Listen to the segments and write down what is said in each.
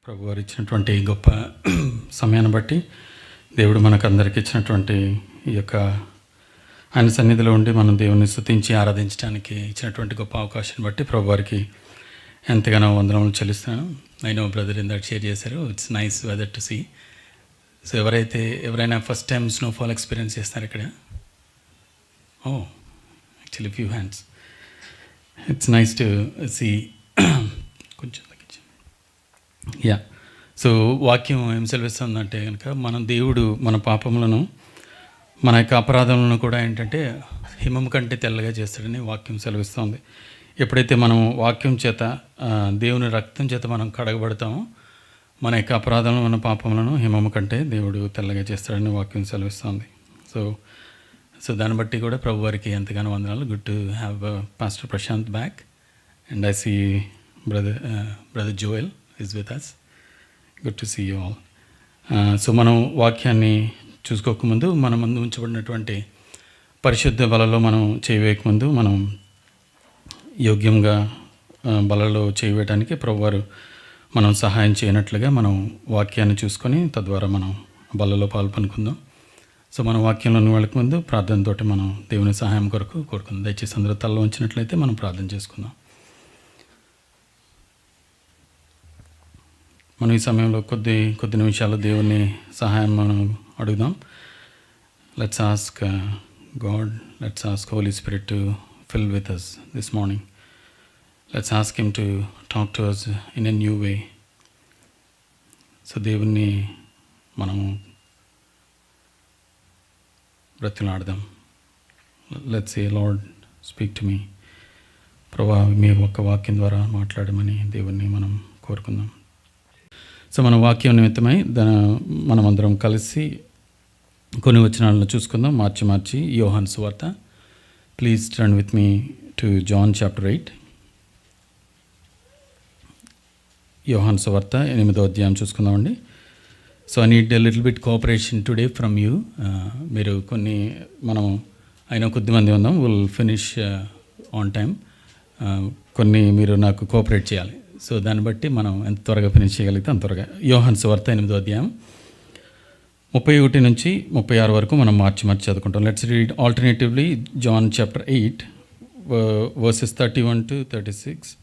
ప్రభు వారు ఇచ్చినటువంటి గొప్ప సమయాన్ని బట్టి దేవుడు మనకందరికి ఇచ్చినటువంటి ఈ యొక్క ఆయన సన్నిధిలో ఉండి మనం దేవుని స్తుతించి ఆరాధించడానికి ఇచ్చినటువంటి గొప్ప అవకాశాన్ని బట్టి ప్రభు వారికి ఎంతగానో వందనములు చెల్లిస్తున్నాను. అయినో బ్రదర్ ఇందాక షేర్ చేశారు, it's nice weather to see. So ఎవరైనా ఫస్ట్ టైం స్నోఫాల్ ఎక్స్పీరియన్స్ చేస్తారు ఇక్కడ? Oh actually few hands. It's nice to see. కొంచెం యా. సో వాక్యం ఏం సెలవిస్తుందంటే కనుక దేవుడు మన పాపములను మన యొక్క అపరాధములను కూడా ఏంటంటే హిమం కంటే తెల్లగా చేస్తాడని వాక్యం సెలవిస్తుంది. ఎప్పుడైతే మనం వాక్యం చేత దేవుని రక్తం చేత మనం కడగబడతామో మన యొక్క అపరాధములను మన పాపములను హిమము కంటే దేవుడు తెల్లగా చేస్తాడని వాక్యం సెలవిస్తుంది. సో దాన్ని బట్టి కూడా ప్రభు వారికి ఎంతగానో వందనాలు. Good to have pastor Prashant back and I see brother Joel is with us. Good to see you all. So మనం వాక్యాన్ని చూసుకోకముందు మన ముందు ఉంచబడినటువంటి పరిశుద్ధ బలలో మనం చేయవేయకముందు మనం యోగ్యంగా బలలో చేయవేయడానికి ప్రభువారు మనం సహాయం చేయనట్లుగా మనం వాక్యాన్ని చూసుకొని తద్వారా మనం బలలో పాల్పొనుకుందాం. సో మన వాక్యంలోని వాళ్ళకి ముందు ప్రార్థనతోటి మనం దేవుని సహాయం కొరకు కోరుకుందాం. దయచేసి అందరూ తలలో ఉంచినట్లయితే మనం ప్రార్థన చేసుకుందాం. మనం ఈ సమయంలో కొద్ది నిమిషాలు దేవుని సహాయం మనం అడుగుదాం. Let's ask God, let's ask Holy Spirit to fill with us this morning. Let's ask him to talk to us in a new way. So దేవుణ్ణి మనము బ్రతిలాడదాం. Let's say Lord speak to me. ప్రభా మీ ఒక్క వాక్యం ద్వారా మాట్లాడమని దేవుణ్ణి మనం కోరుకుందాం. సో మన వాక్యం నిమిత్తమై మనమందరం కలిసి కొన్ని వచనాలను చూసుకుందాం మార్చి. యోహాను సువార్త. Please turn with me to John chapter 8. Yohanu సువార్త 8వ అధ్యాయం చూసుకుందామండి. So I need a little bit cooperation today from you. మీరు మనం అయినా కొద్దిమంది ఉందాం, విల్ ఫినిష్ ఆన్ టైం. కొన్ని మీరు నాకు కోఆపరేట్ చేయాలి. సో దాన్ని బట్టి మనం ఎంత త్వరగా ఫినిష్ చేయగలిగితే అంత త్వరగా. యోహాను సువార్త 8వ అధ్యాయం 31 నుంచి 36 వరకు మనం మార్చి చదువుకుంటాం. Let's read alternatively John chapter 8 verses 31 to 36.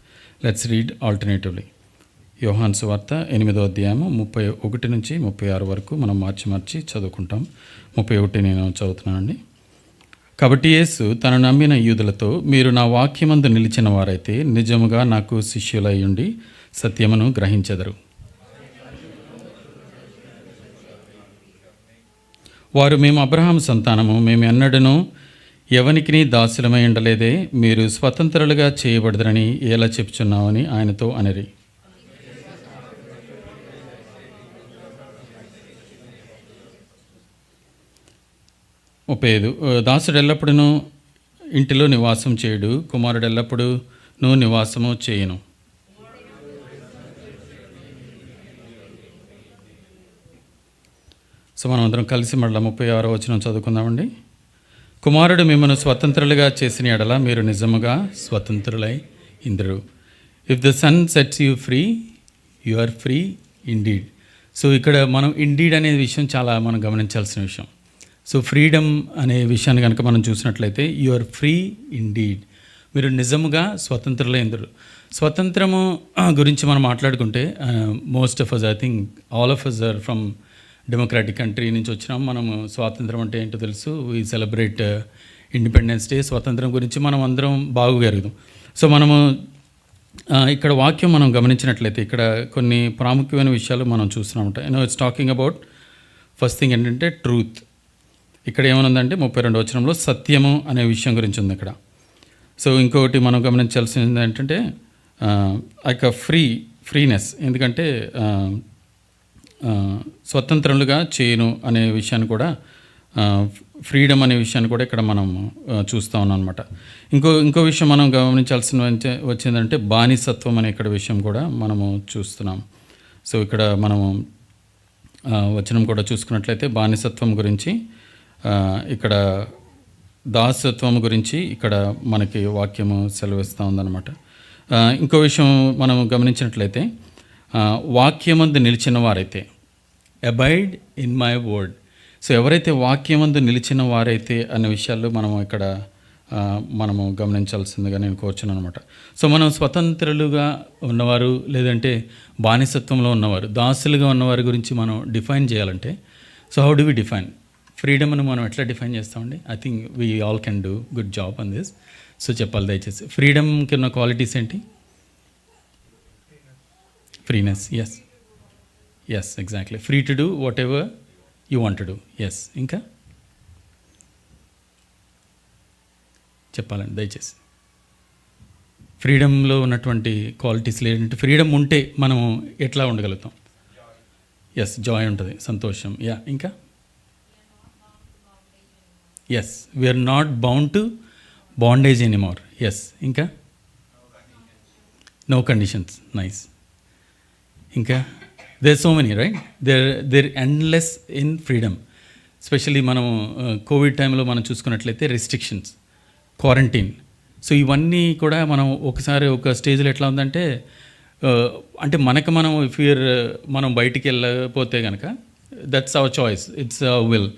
Let's read alternatively. యోహాను సువార్త 8వ అధ్యాయం 31 నుంచి 36 వరకు మనం మార్చి చదువుకుంటాం. 31 నేను చదువుతున్నానండి. కాబట్టి యేసు తను నమ్మిన యూదులతో, మీరు నా వాక్యమందు నిలిచిన వారైతే నిజముగా నాకు శిష్యులై ఉండి సత్యమును గ్రహించెదరు. వారు, మేము అబ్రహాము సంతానము, మేము ఎన్నడూనూ ఎవనికిని దాసులమై ఉండలేదే, మీరు స్వతంత్రులుగా చేయబడదరని ఎలా చెప్పుచున్నామని ఆయనతో అనిరి. దాసుడు ఎల్లప్పుడూ ఇంటిలో నివాసం చేయుడు, కుమారుడు ఎల్లప్పుడూ నివాసము చేయను. సో మనం అందరం కలిసి మళ్ళీ 36వ వచనం చదువుకుందామండి. కుమారుడు మిమ్మల్ని స్వతంత్రులుగా చేసిన ఎడల మీరు నిజముగా స్వతంత్రులై ఇందురు. If the son sets you free, you are free indeed. So ఇక్కడ మనం ఇండీడ్ అనే విషయం చాలా మనం గమనించాల్సిన విషయం. సో ఫ్రీడమ్ అనే విషయాన్ని కనుక మనం చూసినట్లయితే యు ఆర్ ఫ్రీ ఇండీడ్, మీరు నిజముగా స్వతంత్రులైందరు. స్వతంత్రము గురించి మనం మాట్లాడుకుంటే most of us, I think all of us are from democratic country నుంచి వచ్చినాం. మనము స్వాతంత్రం అంటే ఏంటో తెలుసు. We celebrate independence day. స్వతంత్రం గురించి మనం అందరం బాగా ఎరుగుదాం. సో మనము ఇక్కడ వాక్యం మనం గమనించినట్లయితే ఇక్కడ కొన్ని ప్రాముఖ్యమైన విషయాలు మనం చూస్తున్నామంట. It's talking about first thing ఏంటంటే ట్రూత్. ఇక్కడ ఏమనుందంటే 32వ వచనంలో సత్యము అనే విషయం గురించి ఉంది ఇక్కడ. సో ఇంకొకటి మనం గమనించాల్సింది ఏంటంటే ఆ యొక్క ఫ్రీనెస్. ఎందుకంటే స్వతంత్రులుగా చేయను అనే విషయాన్ని కూడా, ఫ్రీడమ్ అనే విషయాన్ని కూడా ఇక్కడ మనం చూస్తూ ఉన్నాం అనమాట. ఇంకో విషయం మనం గమనించాల్సిన వచ్చిందంటే బానిసత్వం అనే ఇక్కడ విషయం కూడా మనము చూస్తున్నాం. సో ఇక్కడ మనము వచనం కూడా చూసుకున్నట్లయితే బానిసత్వం గురించి, ఇక్కడ దాసత్వం గురించి ఇక్కడ మనకి వాక్యము సెలవిస్తూ ఉందన్నమాట. ఇంకో విషయం మనం గమనించినట్లయితే వాక్యమందు నిలిచిన వారైతే, abide in my word. So ఎవరైతే వాక్యమందు నిలిచిన వారైతే అనే విషయాల్లో మనము గమనించాల్సిందిగా నేను కోరుచున్నాను అనమాట. సో మనం స్వతంత్రులుగా ఉన్నవారు, లేదంటే బానిసత్వంలో ఉన్నవారు, దాసులుగా ఉన్నవారి గురించి మనం డిఫైన్ చేయాలంటే, so how do we define ఫ్రీడమ్ను? మనం ఎట్లా డిఫైన్ చేస్తామండి? I think we all can do good job on this. So చెప్పాలి దయచేసి. ఫ్రీడమ్కి ఉన్న క్వాలిటీస్ ఏంటి? Freeness, yes exactly. Free to do whatever you want to do. Yes, ఇంకా చెప్పాలండి దయచేసి. ఫ్రీడమ్లో ఉన్నటువంటి క్వాలిటీస్ లేదంటే, ఫ్రీడమ్ ఉంటే మనం ఎట్లా ఉండగలుగుతాం? ఎస్, జాయ్ ఉంటుంది, సంతోషం. ఇంకా yes, we are not bound to bondage anymore. Yes, ఇంకా నో కండిషన్స్. నైస్. ఇంకా there so many, right? There endless in freedom. Especially మనం కోవిడ్ టైంలో మనం చూసుకున్నట్లయితే రిస్ట్రిక్షన్స్, క్వారంటైన్. సో ఇవన్నీ కూడా మనం ఒకసారి ఒక స్టేజ్లో ఎట్లా ఉందంటే, అంటే మనం బయటికి వెళ్ళకపోతే కనుక that's our choice, it's will.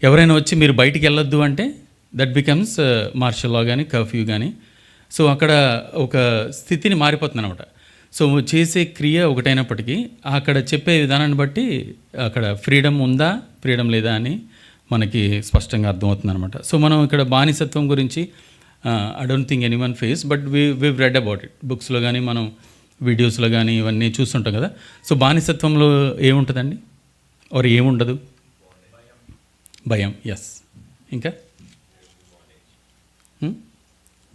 ఎవరైనా వచ్చి మీరు బయటికి వెళ్ళొద్దు అంటే దట్ బికమ్స్ మార్షల్ లా కానీ కర్ఫ్యూ కానీ. సో అక్కడ ఒక స్థితిని మారిపోతుంది అనమాట. సో చేసే క్రియ ఒకటైనప్పటికీ అక్కడ చెప్పే విధానాన్ని బట్టి అక్కడ ఫ్రీడమ్ ఉందా, ఫ్రీడమ్ లేదా అని మనకి స్పష్టంగా అర్థమవుతుంది అనమాట. సో మనం ఇక్కడ బానిసత్వం గురించి I don't think any one face, but we read about it. బుక్స్లో కానీ మనం వీడియోస్లో కానీ ఇవన్నీ చూస్తుంటాం కదా. సో బానిసత్వంలో ఏముంటుందండి? ఆర్ ఏముండదు? భయం. ఎస్, ఇంకా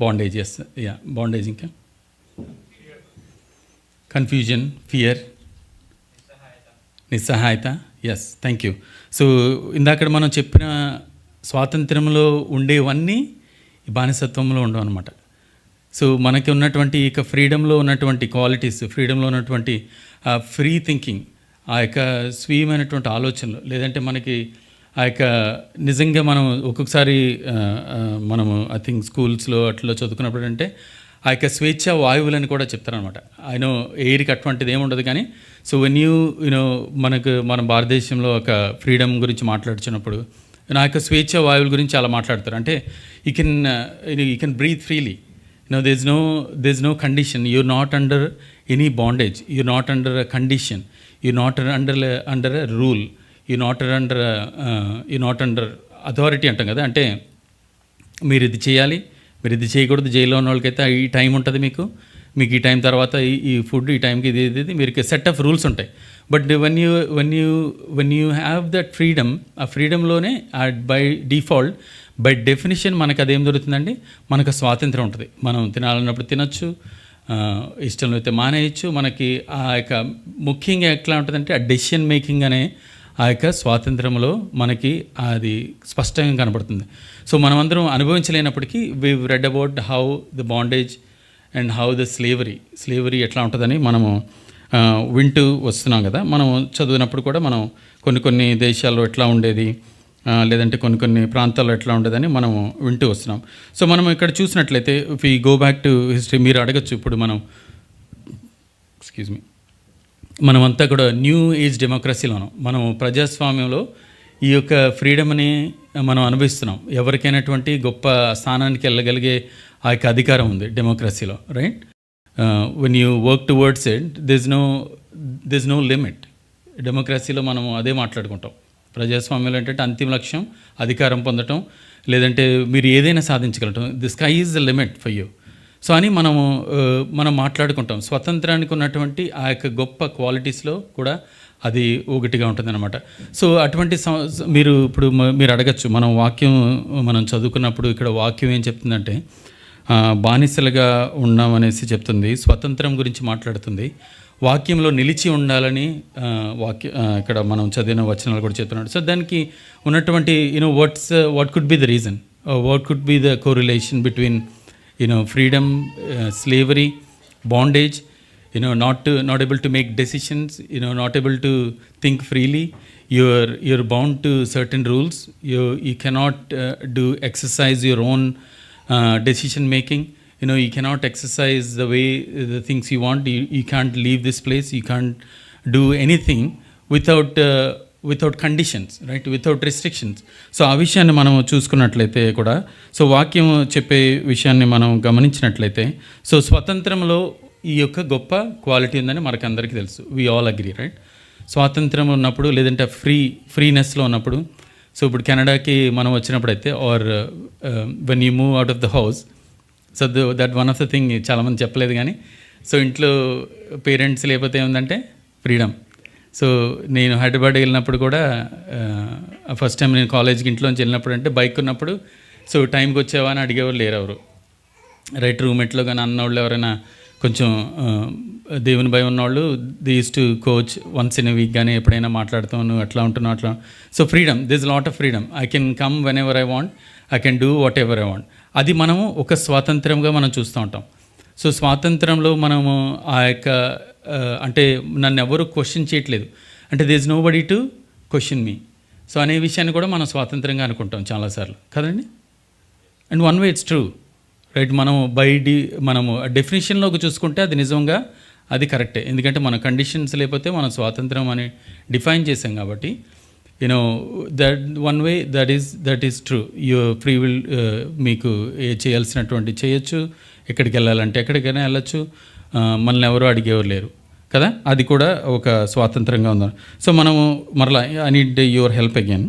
బాండేజ్. Yes, bondage. ఇంకా కన్ఫ్యూజన్, ఫియర్, నిస్సహాయత. Yes, thank you. సో ఇందాక మనం చెప్పిన స్వాతంత్రంలో ఉండేవన్నీ బానిసత్వంలో ఉండవు అనమాట. సో మనకి ఉన్నటువంటి ఇక ఫ్రీడంలో ఉన్నటువంటి క్వాలిటీస్, ఫ్రీడంలో ఉన్నటువంటి ఫ్రీ థింకింగ్, ఆ యొక్క స్వీయమైనటువంటి ఆలోచనలు, లేదంటే మనకి ఆ యొక్క నిజంగా మనం ఒక్కొక్కసారి మనము ఐ థింక్ స్కూల్స్లో అట్లా చదువుకున్నప్పుడు అంటే ఆ యొక్క స్వేచ్ఛ వాయువులని కూడా చెప్తారనమాట. ఆయన ఎయిర్కి అటువంటిది ఏముండదు కానీ. సో వెన్ మన భారతదేశంలో ఒక ఫ్రీడమ్ గురించి మాట్లాడుతున్నప్పుడు నా యొక్క స్వేచ్ఛ వాయువుల గురించి చాలా మాట్లాడతారు. అంటే you can breathe freely. there's no condition. You're not under any bondage. You're not under a condition. You're not under a rule. You're not under authority అంటాం కదా. అంటే మీరు ఇది చేయాలి, మీరు ఇది చేయకూడదు. జైల్లో ఉన్న వాళ్ళకైతే ఈ టైం ఉంటుంది, మీకు ఈ టైం తర్వాత ఈ ఫుడ్, ఈ టైంకి ఇది మీరు సెట్ ఆఫ్ రూల్స్ ఉంటాయి. But when you have that freedom, ఆ ఫ్రీడమ్లోనే బై డిఫాల్ట్, బై డెఫినిషన్ మనకు అదేం దొరుకుతుందండి? మనకు స్వాతంత్రం ఉంటుంది. మనం తినాలన్నప్పుడు తినచ్చు, ఇష్టం అయితే మానేయచ్చు. మనకి ఆ యొక్క ముఖ్యంగా ఎట్లా ఉంటుందంటే ఆ డెసిషన్ మేకింగ్ అనే ఆ యొక్క స్వాతంత్రంలో మనకి అది స్పష్టంగా కనపడుతుంది. సో మనమందరం అనుభవించలేనప్పటికీ we read about how the bondage and how the slavery ఎట్లా ఉంటుందని మనము వింటూ వస్తున్నాం కదా. మనం చదివినప్పుడు కూడా మనం కొన్ని దేశాల్లో ఎట్లా ఉండేది, లేదంటే కొన్ని ప్రాంతాల్లో ఎట్లా ఉండేదని మనం వింటూ వస్తున్నాం. సో మనం ఇక్కడ చూసినట్లయితే ఇఫ్ ఈ గో బ్యాక్ టు హిస్టరీ, మీరు అడగచ్చు ఇప్పుడు మనమంతా కూడా న్యూ ఏజ్ డెమోక్రసీలోను, మనం ప్రజాస్వామ్యంలో ఈ యొక్క ఫ్రీడమ్ని మనం అనుభవిస్తున్నాం. ఎవరికైనటువంటి గొప్ప స్థానానికి వెళ్ళగలిగే ఆ యొక్క అధికారం ఉంది డెమోక్రసీలో, right? When you work towards it, this no limit. డెమోక్రసీలో మనం అదే మాట్లాడుకుంటాం. ప్రజాస్వామ్యంలో ఏంటంటే అంతిమ లక్ష్యం అధికారం పొందటం, లేదంటే మీరు ఏదైనా సాధించగలటం. The sky is the limit for you. So అని మనం మాట్లాడుకుంటాం. స్వతంత్రానికి ఉన్నటువంటి ఆ యొక్క గొప్ప క్వాలిటీస్లో కూడా అది ఒకటిగా ఉంటుందన్నమాట. సో అటువంటి మీరు అడగచ్చు, మనం చదువుకున్నప్పుడు ఇక్కడ వాక్యం ఏం చెప్తుందంటే బానిసలుగా ఉన్నామనేసి చెప్తుంది, స్వతంత్రం గురించి మాట్లాడుతుంది, వాక్యంలో నిలిచి ఉండాలని ఇక్కడ మనం చదివిన వచనాలు కూడా చెప్తున్నాడు. సో దానికి ఉన్నటువంటి what could be the reason, what could be the correlation between freedom, slavery, bondage, not able to make decisions, not able to think freely. You're bound to certain rules. You cannot exercise your own decision making. You cannot exercise the way the things you want. You can't leave this place. You can't do anything without conditions, right? Without restrictions. So ఆ విషయాన్ని మనం చూసుకున్నట్లయితే కూడా, so వాక్యం చెప్పే విషయాన్ని మనం గమనించినట్లయితే, సో స్వతంత్రంలో ఈ యొక్క గొప్ప క్వాలిటీ ఉందని మనకందరికీ తెలుసు. We all agree, right? స్వాతంత్రం ఉన్నప్పుడు, లేదంటే ఫ్రీనెస్లో ఉన్నప్పుడు, సో ఇప్పుడు కెనడాకి మనం వచ్చినప్పుడు అయితే, or when you move out of the house, so that one of the thing చాలామంది చెప్పలేదు కానీ, సో ఇంట్లో పేరెంట్స్ లేకపోతే ఏముందంటే ఫ్రీడమ్. సో నేను హైదరాబాద్ వెళ్ళినప్పుడు కూడా ఫస్ట్ టైం నేను కాలేజ్కి ఇంట్లోంచి వెళ్ళినప్పుడు అంటే బైక్ ఉన్నప్పుడు, సో టైంకి వచ్చావా అని అడిగేవారు లేరు ఎవరు, రైట్? రూమ్మేట్లో కానీ అన్నవాళ్ళు ఎవరైనా కొంచెం దేవుని భయం ఉన్నవాళ్ళు, they use to coach once in a week కానీ ఎప్పుడైనా మాట్లాడుతావు, నువ్వు అట్లా ఉంటున్నావు అట్లా. So freedom, this lot of freedom. I can come when ever I want, I can do what ever I want. అది మనము ఒక స్వాతంత్రంగా మనం చూస్తూ ఉంటాం. సో స్వాతంత్రంలో మనము ఆ యొక్క అంటే నన్ను ఎవరు క్వశ్చన్ చేయట్లేదు, అంటే there is nobody to question me, so అనే విషయాన్ని కూడా మనం స్వాతంత్రంగా అనుకుంటాం చాలాసార్లు, కదండి? And one way it's true, right? మనము డెఫినేషన్లోకి చూసుకుంటే అది నిజంగా అది కరెక్టే. ఎందుకంటే మన కండిషన్స్ లేకపోతే మనం స్వాతంత్రం అని డిఫైన్ చేసాం కాబట్టి, that one way that is true. Your free will, మీకు చేయాల్సినటువంటి చేయొచ్చు, ఎక్కడికి వెళ్ళాలంటే ఎక్కడికైనా వెళ్ళచ్చు, మనల్ని ఎవరో అడిగేవారు లేరు కదా, అది కూడా ఒక స్వాతంత్రంగా ఉంది. సో మనము మరలా I need your help again.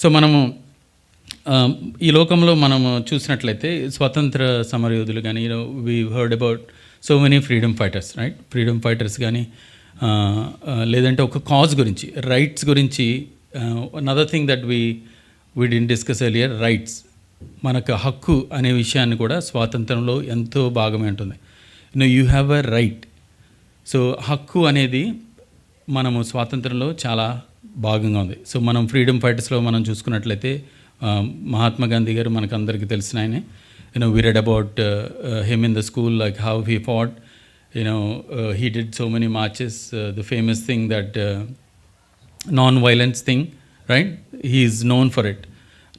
So మనము ఈ లోకంలో మనము చూసినట్లయితే స్వతంత్ర సమరయోధులు కానీ, we heard about so many freedom fighters, right? Freedom fighters కానీ, లేదంటే ఒక కాజ్ గురించి, రైట్స్ గురించి. Another thing that we didn't discuss earlier, rights, మనకు హక్కు అనే విషయాన్ని కూడా స్వాతంత్రంలో ఎంతో భాగమే ఉంటుంది. You have a right. So హక్కు అనేది మనము స్వాతంత్రంలో చాలా భాగంగా ఉంది. సో మనం ఫ్రీడమ్ ఫైటర్స్లో మనం చూసుకున్నట్లయితే మహాత్మా గాంధీ గారు మనకు అందరికీ తెలిసిన ఆయనే. We read about him in the school, like how he fought. He did so many marches. The famous thing that non-violence thing, right? He is known for it.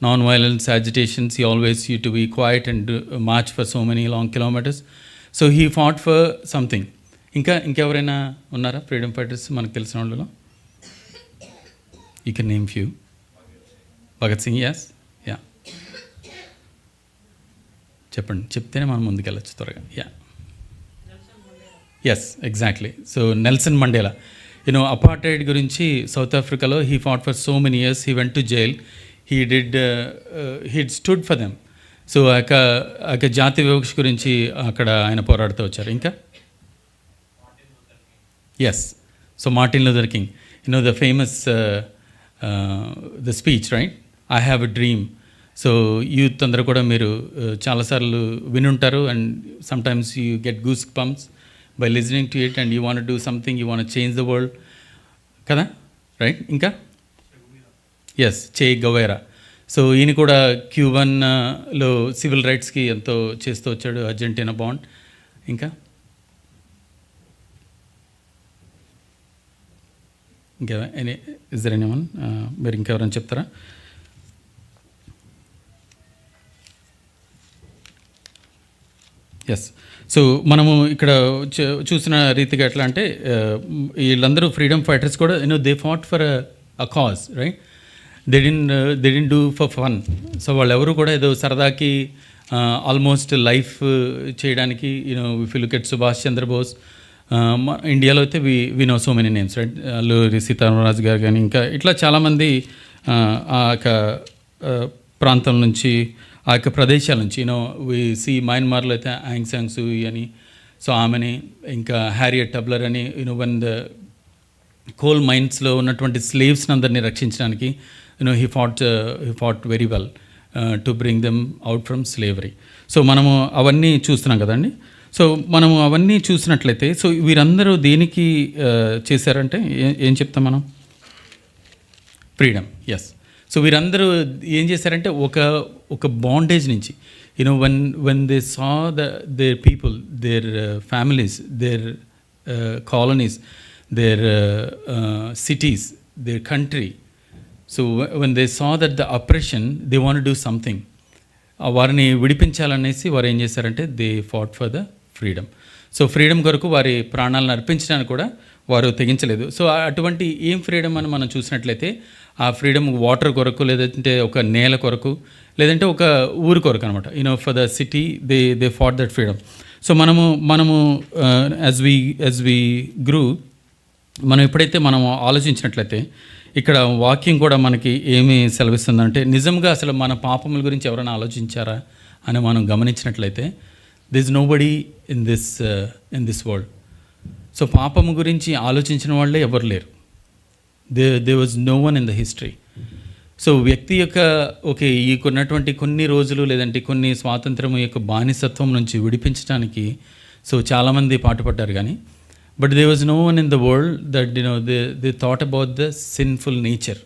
Non-violence agitations, he always used to be quiet and march for so many long kilometers. So he fought for something. ఇంకెవరైనా ఉన్నారా freedom fighters మనకు తెలిసిన వాళ్ళలో? You can name few. Bhagat Singh, yes, yeah, చెప్పండి, చెప్తేనే మనం ముందుకెళ్ళచ్చు త్వరగా. Yeah, yes, exactly. So Nelson Mandela, apartheid గురించి సౌత్ ఆఫ్రికాలో he fought for so many years. He went to jail. He stood for them. So ఆ యొక్క జాతి వివక్ష గురించి అక్కడ ఆయన పోరాడుతూ వచ్చారు. ఇంకా yes, so Martin Luther King, the famous the speech, right? I have a dream. So youth అందరూ కూడా మీరు చాలాసార్లు వినుంటారు. And sometimes you get goose bumps by listening to it, and you want do something, you want change the world కదా, right? ఇంకా yes, Che Guevara. So ఈయన కూడా క్యూబన్లో civil రైట్స్కి ఎంతో చేస్తూ వచ్చాడు. Argentina bond. ఇంకా ఇస్ దర్ ఎనీవన్? మీరు ఇంకెవరైనా చెప్తారా? ఎస్. సో మనము ఇక్కడ చూసిన రీతిగా ఎట్లా అంటే, వీళ్ళందరూ ఫ్రీడమ్ ఫైటర్స్ కూడా they fought for a cause, right? They didn't do for fun. So వాళ్ళు ఎవరు కూడా ఏదో సరదాకి ఆల్మోస్ట్ లైఫ్ చేయడానికి, if you look at Subhash Chandrabose, ఇండియాలో అయితే we know so many names, right? Alluri Sitaramaraju garu కానీ, ఇంకా ఇట్లా చాలామంది ఆ యొక్క ప్రాంతం నుంచి, ఆ యొక్క ప్రదేశాల నుంచి, వి సి మయన్మార్లో అయితే ఆంగ్ సాంగ్ సూయి అని, సో ఆమెని, ఇంకా హ్యారియట్ టబ్లర్ అని, వన్ ద కోల్ మైన్స్లో ఉన్నటువంటి స్లేవ్స్ని అందరినీ రక్షించడానికి he fat very well to bring them out from slavery. So మనము అవన్నీ చూస్తున్నాం కదండి. సో మనము అవన్నీ చూసినట్లయితే, సో వీరందరూ దేనికి చేశారంటే ఏం చెప్తాం మనం? Freedom, yes. సో వీరందరూ ఏం చేశారంటే ఒక బాండేజ్ నుంచి, when they saw their people, their families, their colonies, their cities, their country, so when they saw that the oppression, they want to do something. వారిని విడిపించాలనేసి వారు ఏం చేశారంటే they fought for the freedom. So freedom కొరకు వారి ప్రాణాలను అర్పించడానికి కూడా వారు తెగించలేదు. సో అటువంటి ఏం ఫ్రీడమ్ అని మనం చూసినట్లయితే ఆ ఫ్రీడమ్ వాటర్ కొరకు, లేదంటే ఒక నేల కొరకు, లేదంటే ఒక ఊరు కొరకు అనమాట. For the city they fat that freedom. So మనము యాజ్ వి గ్రూ, మనం ఎప్పుడైతే మనం ఆలోచించినట్లయితే ఇక్కడ వాక్యం కూడా మనకి ఏమి సెలవిస్తుందంటే, నిజంగా అసలు మన పాపముల గురించి ఎవరైనా ఆలోచించారా అని మనం గమనించినట్లయితే there's nobody in this world. So పాపము గురించి ఆలోచించిన వాళ్ళే ఎవరు లేరు. There was no one in the history. So వ్యక్తి యొక్క ఈ కొన్నటువంటి కొన్ని రోజులు, లేదంటే కొన్ని స్వాతంత్రం యొక్క బానిసత్వం నుంచి విడిపించడానికి సో చాలామంది పాటుపడ్డారు. కానీ but there was no one in the world that they thought about the sinful nature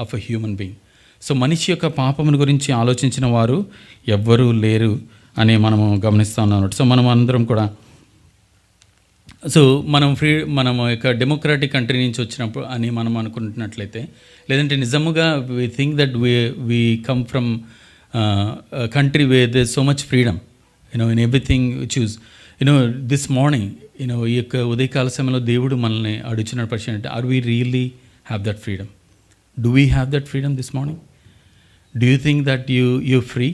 of a human being. So మనిషి యొక్క పాపముల గురించి ఆలోచించిన వారు ఎవ్వరూ లేరు అని మనము గమనిస్తూ ఉన్నాం. సో మనం అందరం కూడా మనం యొక్క డెమోక్రాటిక్ కంట్రీ నుంచి వచ్చినప్పుడు అని మనం అనుకుంటున్నట్లయితే, లేదంటే నిజముగా we think that we come from country way they so much freedom in everything choose. This morning ఈ యొక్క ఉదయకాల సమయంలో దేవుడు మనల్ని అడుగుతున్న ప్రశ్న అంటే, are we really have that freedom? Do we have that freedom this morning? Do you think that you free?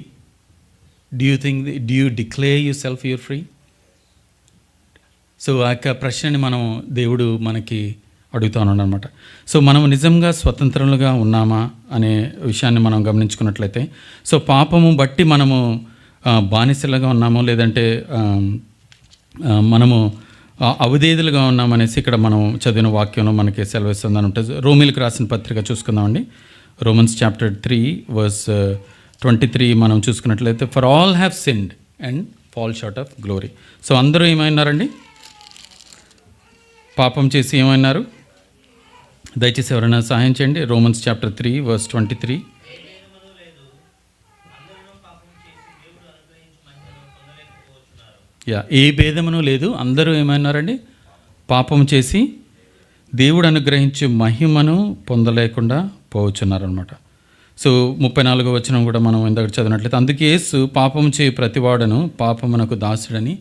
Do you declare your self you're free? So ఆ యొక్క ప్రశ్నని దేవుడు మనకి అడుగుతాను అనమాట. సో మనం నిజంగా స్వతంత్రులుగా ఉన్నామా అనే విషయాన్ని మనం గమనించుకున్నట్లయితే, సో పాపము బట్టి మనము బానిసలుగా ఉన్నాము, లేదంటే మనము అవిధేయులుగా ఉన్నామనేసి ఇక్కడ మనం చదివిన వాక్యంలో మనకి సెలవిస్తుందని ఉంటుంది. రోమీలకు రాసిన పత్రిక చూసుకుందామండి. రోమన్స్ చాప్టర్ 3 వర్స్ 23 మనం చూసుకున్నట్లయితే, for all have sinned and fall short of glory. So అందరూ ఏమైనారండి? పాపం చేసి ఏమన్నారు? దయచేసి ఎవరైనా సహాయం చేయండి. Romans chapter 3 verse 23. ఏ భేదమును లేదు, అందరూ ఏమన్నారండి? పాపం చేసి దేవుడు అనుగ్రహించే మహిమను పొందలేకుండా పోవచ్చున్నారనమాట. సో 34వ వచనం కూడా మనం ఇందాక చదివినట్లయితే, అందుకే యేసు పాపం చేయి ప్రతివాడను పాపమునకు దాసుడని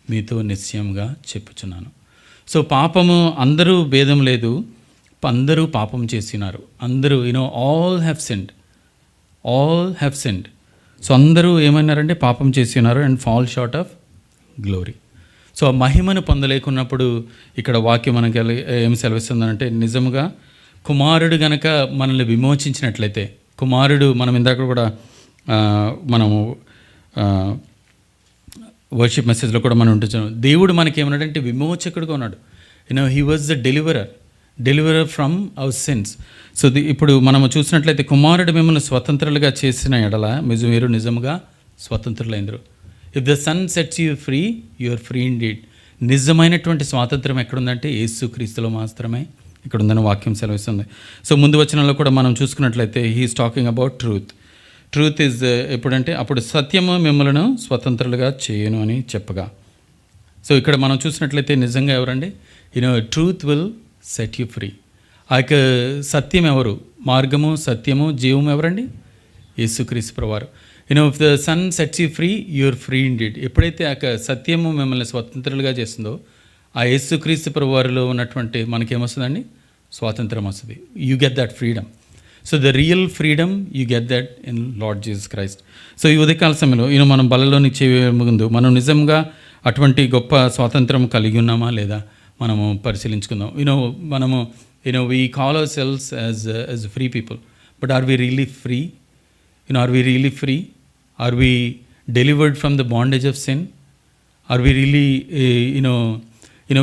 మీతో నిశ్చయంగా చెప్పుచున్నాను. సో పాపము అందరూ భేదం లేదు, అందరూ పాపం చేసినారు. అందరూ ఆల్ హ్యావ్ సిన్డ్. సో అందరూ ఏమన్నారంటే పాపం చేసినారు and fall short of glory. So ఆ మహిమను పొందలేకున్నప్పుడు ఇక్కడ వాక్యం మనకి ఏమి సెలవిస్తుందంటే, నిజముగా కుమారుడు గనక మనల్ని విమోచించినట్లయితే, కుమారుడు మనం ఇందాక కూడా మనము వర్షిప్ మెసేజ్లో కూడా మనం ఉంటున్నాం, దేవుడు మనకి ఏమన్నాడంటే విమోచకుడుగా ఉన్నాడు. He was the deliverer from our sins. So ఇప్పుడు మనము చూసినట్లయితే కుమారుడు మిమ్మల్ని స్వతంత్రులుగా చేసిన ఎడల మీరు నిజముగా స్వతంత్రులైందరు. If the son sets you free, you are free indeed. నిజమైనటువంటి స్వాతంత్రం ఎక్కడుందంటే యేసుక్రీస్తులో మాత్రమే ఇక్కడ ఉందని వాక్యం సెలవిస్తుంది. సో ముందు వచనంలో కూడా మనం చూసుకున్నట్లయితే he is talking about truth is ఎప్పుడంటే అప్పుడు సత్యము మిమ్మల్ని స్వతంత్రులుగా చేయను అని చెప్పగా. సో ఇక్కడ మనం చూసినట్లయితే నిజంగా ఎవరండి? Truth will set you free. ఆ యొక్క సత్యం ఎవరు? మార్గము, సత్యము, జీవము ఎవరండి? యేసుక్రీస్తు ప్రభువారు. If the son sets you free, you are free indeed. ఎప్పుడైతే ఆ సత్యము మిమ్మల్ని స్వతంత్రులుగా చేస్తుందో, ఆ యేసుక్రీస్తు ప్రభువారిలో ఉన్నటువంటి మనకేమొస్తుందండి? స్వాతంత్రం వస్తుంది. You get that freedom. So the real freedom you get that in lord Jesus Christ. So ఈ ఉదయకాల సమయంలో మనం బలలోని చేయే ముందు మనం నిజంగా అటువంటి గొప్ప స్వాతంత్రం కలిగి ఉన్నామా లేదా మనము పరిశీలించుకుందాం. మనము we call our selves as free people, but are we really free? Are we really free? Are we delivered from the bondage of sin? Are we really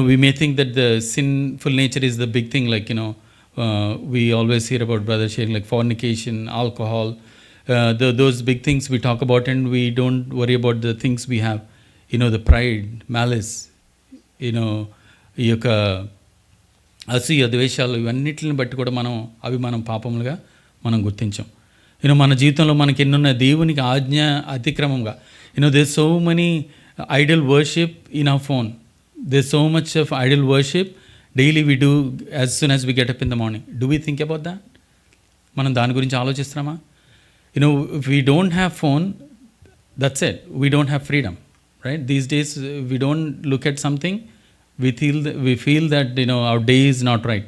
we may think that the sinful nature is the big thing, like we always hear about brother sharing like fornication, alcohol, those big things we talk about, and we don't worry about the things we have, the pride, malice, ఈ యొక్క అసూయ, ద్వేషాలు, ఇవన్నిటిని బట్టి కూడా మనం పాపములుగా మనం గుర్తించాం. మన జీవితంలో మనకి ఎన్నున్న దేవునికి ఆజ్ఞ అతిక్రమంగా there's so many idol worship in our phone. There's so much of idol worship daily we do as soon as we get up in the morning. Do we think about that? మనం దాని గురించి ఆలోచిస్తున్నామా? If we don't have phone, that's it. We don't have freedom, right? These days we don't look at something, we feel that our day is not right.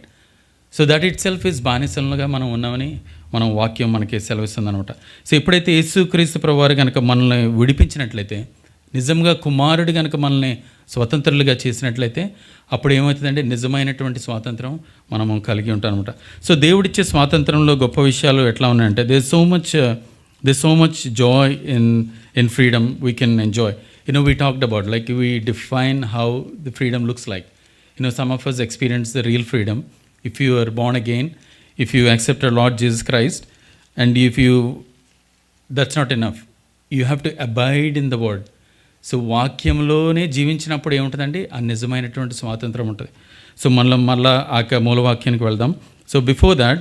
So that it self is బానిసలుగా మనం ఉన్నామని మనం వాక్యం మనకి సెలవిస్తుంది అనమాట. So ఎప్పుడైతే యేసుక్రీస్తు ప్రభువారు కనుక మనల్ని విడిపించినట్లయితే, నిజంగా కుమారుడు కనుక మనల్ని స్వతంత్రులుగా చేసినట్లయితే, అప్పుడు ఏమవుతుందంటే నిజమైనటువంటి స్వాతంత్రం మనము కలిగి ఉంటాం అనమాట. సో దేవుడిచ్చే స్వాతంత్రంలో గొప్ప విషయాలు ఎట్లా ఉన్నాయంటే, they so much Joy in freedom we can enjoy. We talked about, like, we define how the freedom looks like. Some of us experience the real freedom if you are born again, if you accept our Lord Jesus Christ, and that's not enough. You have to abide in the word. So వాక్యంలోనే జీవించినప్పుడు ఏముంటుందండి, ఆ నిజమైనటువంటి స్వాతంత్రం ఉంటుంది. So మళ్ళా ఆ మూలవాక్యానికి వెళ్దాం. సో బిఫోర్ దాట్,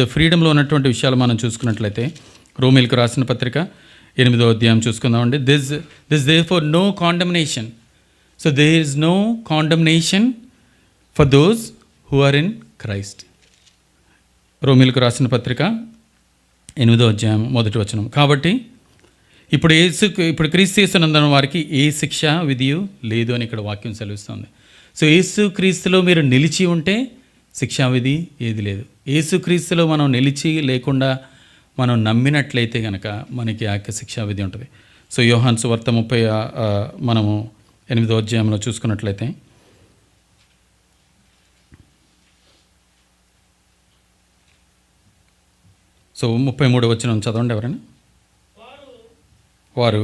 ద ఫ్రీడమ్లో ఉన్నటువంటి విషయాలు మనం చూసుకున్నట్లయితే, రోమీలకు రాసిన పత్రిక 8వ అధ్యాయం చూసుకుందామండి. This therefore no condemnation. So there is no condemnation for those who are in Christ. రోమీలకు రాసిన పత్రిక 8వ అధ్యాయం 1వ వచనం. కాబట్టి ఇప్పుడు క్రీస్తు యేసునందున్న వారికి ఏ శిక్ష విధియు లేదు అని ఇక్కడ వాక్యం సెలవిస్తుంది. సో యేసు క్రీస్తులో మీరు నిలిచి ఉంటే శిక్షావిధి ఏది లేదు. యేసు క్రీస్తులో మనం నిలిచి లేకుండా మనం నమ్మినట్లయితే కనుక మనకి ఆ యొక్క శిక్షావిధి ఉంటుంది. సో యోహాను సువార్త 30 మనము 8వ అధ్యాయంలో చూసుకున్నట్లయితే, సో 33వ వచనం చదవండి ఎవరైనా. వారు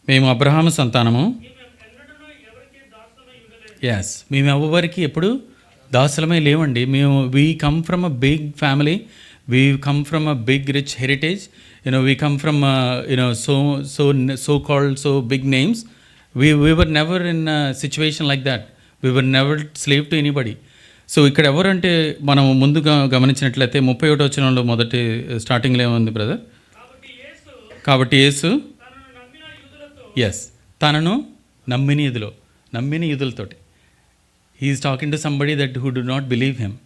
మేము అబ్రహాము సంతానము, ఎస్, మేము ఎవరికి ఎప్పుడు దాసులమే లేవండి. We come from a big family. We come from a big rich heritage. We come from so called so big names. We were never in a situation like that. We were never slave to anybody. So ఇక్కడ ఎవరంటే మనం ముందుగా గమనించినట్లయితే 31వ వచనంలో మొదటి స్టార్టింగ్లో ఏముంది brother? కాబట్టి యేసు తనను నమ్మిన యూదులతోటి. He's talking to somebody that who do not believe him.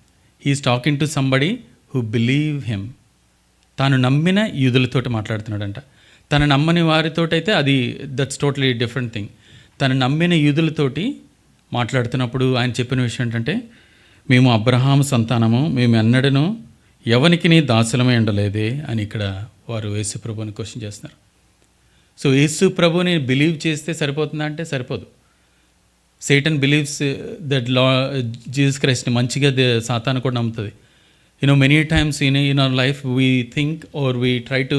He's talking to somebody who believe him. తాను నమ్మిన యూదులతోటి మాట్లాడుతున్నాడంట. తను నమ్మని వారితోటైతే దట్స్ టోటలీ డిఫరెంట్ థింగ్. తను నమ్మిన యూదులతోటి మాట్లాడుతున్నప్పుడు ఆయన చెప్పిన విషయం ఏంటంటే, మేము అబ్రహాము సంతానము, మేము ఎన్నడను ఎవనికి నీ దాసులమే ఉండలేదే అని ఇక్కడ వారు యేసు ప్రభుని క్వశ్చన్ చేస్తున్నారు. సో యేసు ప్రభుని బిలీవ్ చేస్తే సరిపోతుందా అంటే సరిపోదు. సేటన్ బిలీవ్స్ దట్ జీసస్ క్రైస్ట్ని మంచిగా సాతాను కూడా నమ్ముతుంది. Many times in our life we think or we try to,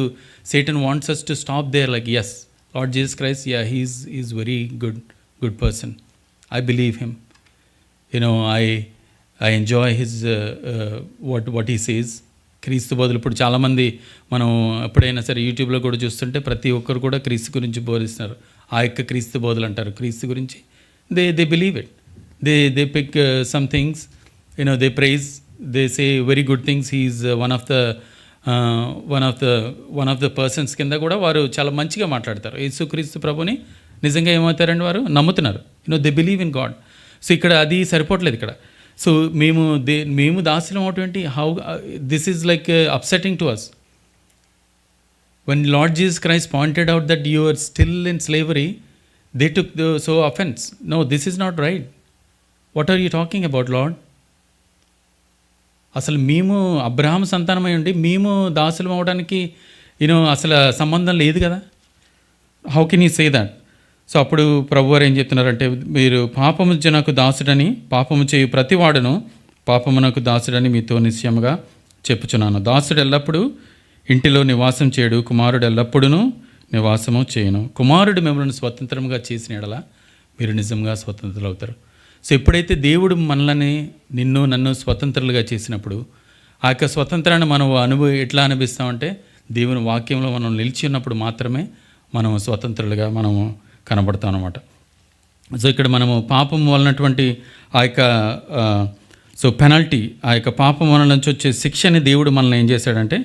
Satan wants us to stop there, like, yes, Lord Jesus Christ, yeah, he's very good person. I believe him. I enjoy his what he says. క్రీస్తు బదులు ఇప్పుడు చాలామంది మనం ఎప్పుడైనా సరే యూట్యూబ్లో కూడా చూస్తుంటే ప్రతి ఒక్కరు కూడా క్రీస్తు గురించి బోధిస్తున్నారు. ఆ యొక్క క్రీస్తు బోధులు అంటారు క్రీస్తు గురించి. They believe it. They pick some things, they praise. They say very good things. He is one of the persons కింద కూడా వారు చాలా మంచిగా మాట్లాడతారు. యేసుక్రీస్తు ప్రభుని నిజంగా ఏమవుతారండి, వారు నమ్ముతున్నారు. They believe in God. So ఇక్కడ అది సరిపోవట్లేదు ఇక్కడ. సో మేము దాసులం అవటువంటి how this is like upsetting to us. When Lord Jesus Christ pointed out that you are still in slavery, they took so offense. No, this is not right. What are you talking about, Lord? అసలు మేము అబ్రహాము సంతానమై ఉండి మేము దాసులం అవడానికి అసలు సంబంధం లేదు కదా. How can you say that? So అప్పుడు ప్రభువారు ఏం చెప్తున్నారంటే, మీరు పాపమునకు దాసుడని, పాపము చేయు ప్రతివాడును పాపమునకు దాసుడని మీతో నిశ్చయముగా చెప్పుచున్నాను. దాసుడు ఎల్లప్పుడూ ఇంటిలో నివాసం చేయడు, కుమారుడు ఎల్లప్పుడూ నివాసము చేయను. కుమారుడు మిమ్మల్ని స్వతంత్రంగా చేసిన ఎడల మీరు నిజంగా స్వతంత్రులు అవుతారు. సో ఎప్పుడైతే దేవుడు మనల్ని నన్ను స్వతంత్రులుగా చేసినప్పుడు, ఆ యొక్క స్వతంత్రాన్ని మనం ఎట్లా అనుభవిస్తామంటే, దేవుని వాక్యంలో మనం నిలిచి ఉన్నప్పుడు మాత్రమే మనం స్వతంత్రులుగా మనము కనబడతాం అన్నమాట. సో ఇక్కడ మనము పాపం వలనటువంటి ఆ యొక్క పెనల్టీ, ఆ యొక్క పాపం వలన నుంచి వచ్చే శిక్షని దేవుడు మనల్ని ఏం చేశాడంటే,